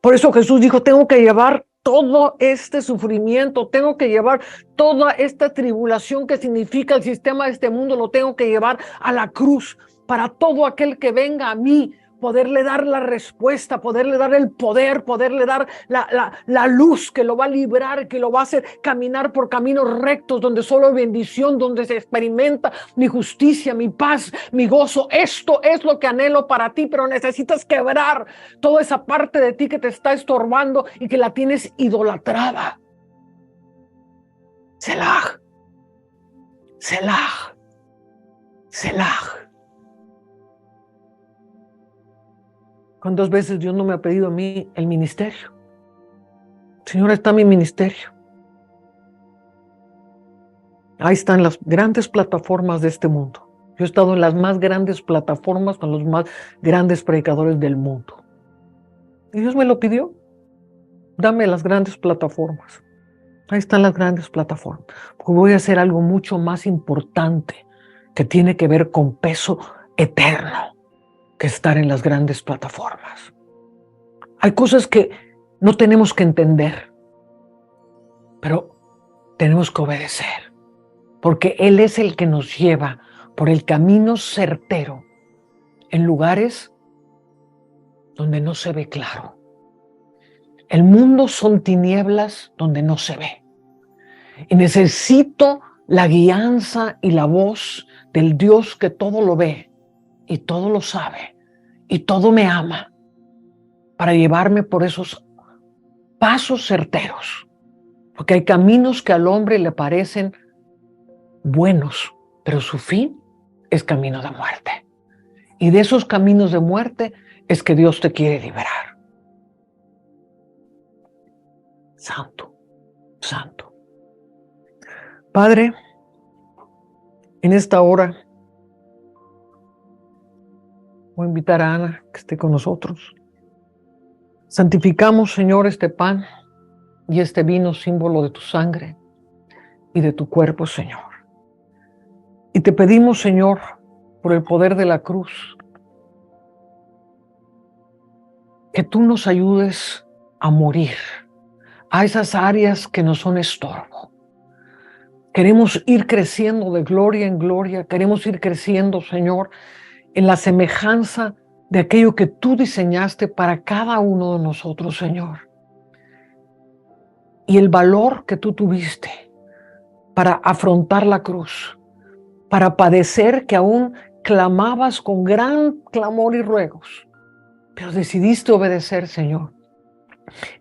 Por eso Jesús dijo, tengo que llevar todo este sufrimiento, tengo que llevar toda esta tribulación que significa el sistema de este mundo, lo tengo que llevar a la cruz para todo aquel que venga a mí, poderle dar la respuesta, poderle dar el poder, poderle dar la luz que lo va a librar, que lo va a hacer caminar por caminos rectos, donde solo hay bendición, donde se experimenta mi justicia, mi paz, mi gozo. Esto es lo que anhelo para ti, pero necesitas quebrar toda esa parte de ti que te está estorbando y que la tienes idolatrada. Selah, Selah, Selah. ¿Cuántas veces Dios no me ha pedido a mí el ministerio? Señor, está mi ministerio. Ahí están las grandes plataformas de este mundo. Yo he estado en las más grandes plataformas con los más grandes predicadores del mundo. Y Dios me lo pidió. Dame las grandes plataformas. Ahí están las grandes plataformas. Porque voy a hacer algo mucho más importante que tiene que ver con peso eterno que estar en las grandes plataformas. Hay cosas que no tenemos que entender, pero tenemos que obedecer, porque Él es el que nos lleva por el camino certero en lugares donde no se ve claro. El mundo son tinieblas donde no se ve. Y necesito la guianza y la voz del Dios que todo lo ve y todo lo sabe y todo me ama, para llevarme por esos pasos certeros. Porque hay caminos que al hombre le parecen buenos, pero su fin es camino de muerte. Y de esos caminos de muerte es que Dios te quiere liberar. Santo, santo. Padre, en esta hora voy a invitar a Ana que esté con nosotros. Santificamos, Señor, este pan y este vino, símbolo de tu sangre y de tu cuerpo, Señor. Y te pedimos, Señor, por el poder de la cruz, que tú nos ayudes a morir a esas áreas que nos son estorbo. Queremos ir creciendo de gloria en gloria, queremos ir creciendo, Señor, en la semejanza de aquello que tú diseñaste para cada uno de nosotros, Señor. Y el valor que tú tuviste para afrontar la cruz, para padecer, que aún clamabas con gran clamor y ruegos, pero decidiste obedecer, Señor.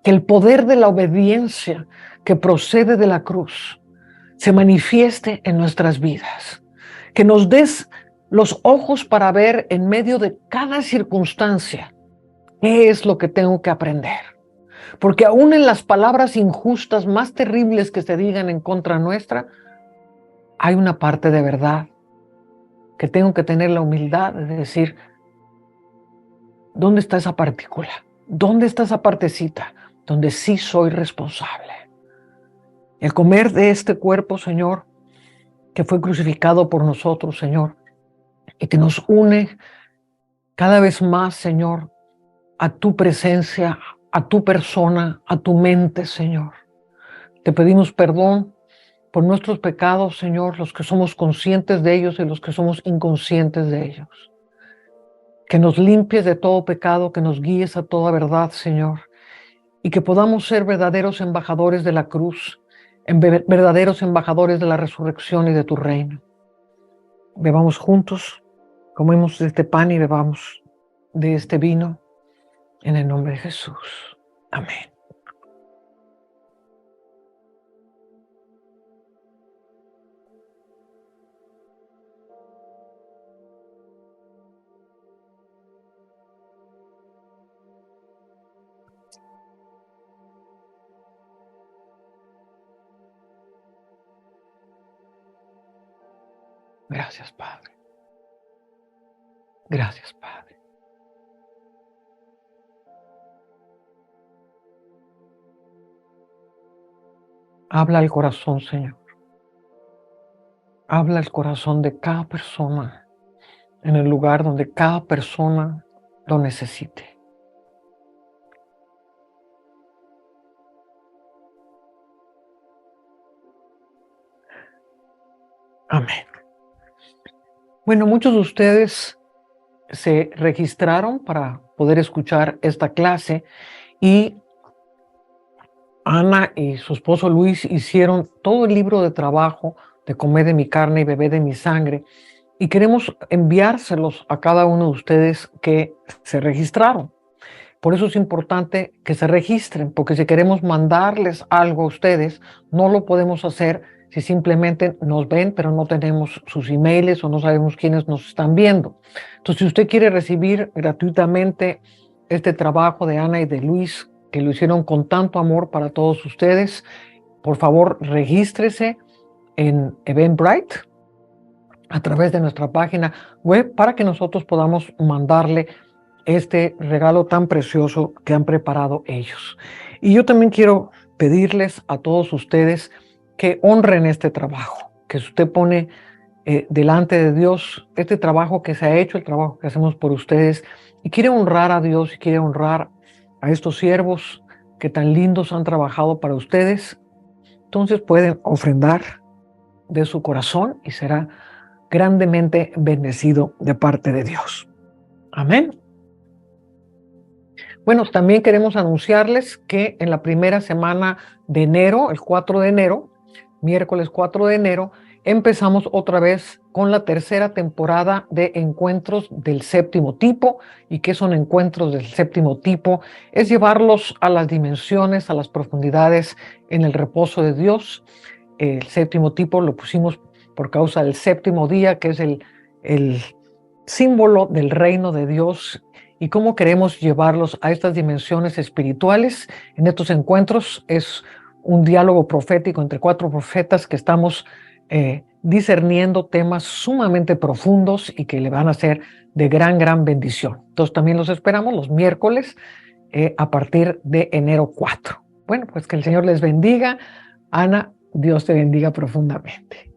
Que el poder de la obediencia que procede de la cruz se manifieste en nuestras vidas. Que nos des los ojos para ver en medio de cada circunstancia qué es lo que tengo que aprender. Porque aún en las palabras injustas más terribles que se digan en contra nuestra, hay una parte de verdad que tengo que tener la humildad de decir, ¿dónde está esa partícula? ¿Dónde está esa partecita donde sí soy responsable? El comer de este cuerpo, Señor, que fue crucificado por nosotros, Señor, y que nos une cada vez más, Señor, a tu presencia, a tu persona, a tu mente, Señor. Te pedimos perdón por nuestros pecados, Señor, los que somos conscientes de ellos y los que somos inconscientes de ellos. Que nos limpies de todo pecado, que nos guíes a toda verdad, Señor, y que podamos ser verdaderos embajadores de la cruz, verdaderos embajadores de la resurrección y de tu reino. Bebamos juntos, comemos de este pan y bebamos de este vino, en el nombre de Jesús. Amén. Gracias, Padre. Gracias, Padre. Habla al corazón, Señor. Habla al corazón de cada persona en el lugar donde cada persona lo necesite. Amén. Bueno, muchos de ustedes se registraron para poder escuchar esta clase y Ana y su esposo Luis hicieron todo el libro de trabajo de Comer de mi carne y beber de mi sangre y queremos enviárselos a cada uno de ustedes que se registraron. Por eso es importante que se registren, porque si queremos mandarles algo a ustedes, no lo podemos hacer si simplemente nos ven, pero no tenemos sus emails o no sabemos quiénes nos están viendo. Entonces, si usted quiere recibir gratuitamente este trabajo de Ana y de Luis, que lo hicieron con tanto amor para todos ustedes, por favor, regístrese en Eventbrite a través de nuestra página web para que nosotros podamos mandarle este regalo tan precioso que han preparado ellos. Y yo también quiero pedirles a todos ustedes que honren este trabajo, que usted pone delante de Dios este trabajo que se ha hecho, el trabajo que hacemos por ustedes, y quiere honrar a Dios y quiere honrar a estos siervos que tan lindos han trabajado para ustedes. Entonces pueden ofrendar de su corazón y será grandemente bendecido de parte de Dios. Amén. Bueno, también queremos anunciarles que en la primera semana de enero, el 4 de enero, miércoles 4 de enero, empezamos otra vez con la tercera temporada de Encuentros del Séptimo Tipo. ¿Y qué son Encuentros del Séptimo Tipo? Es llevarlos a las dimensiones, a las profundidades en el reposo de Dios. El séptimo tipo lo pusimos por causa del séptimo día, que es el símbolo del reino de Dios, y cómo queremos llevarlos a estas dimensiones espirituales. En estos encuentros es un diálogo profético entre 4 profetas que estamos discerniendo temas sumamente profundos y que le van a ser de gran bendición. Entonces también los esperamos los miércoles a partir de enero 4. Bueno, pues que el Señor les bendiga. Ana, Dios te bendiga profundamente.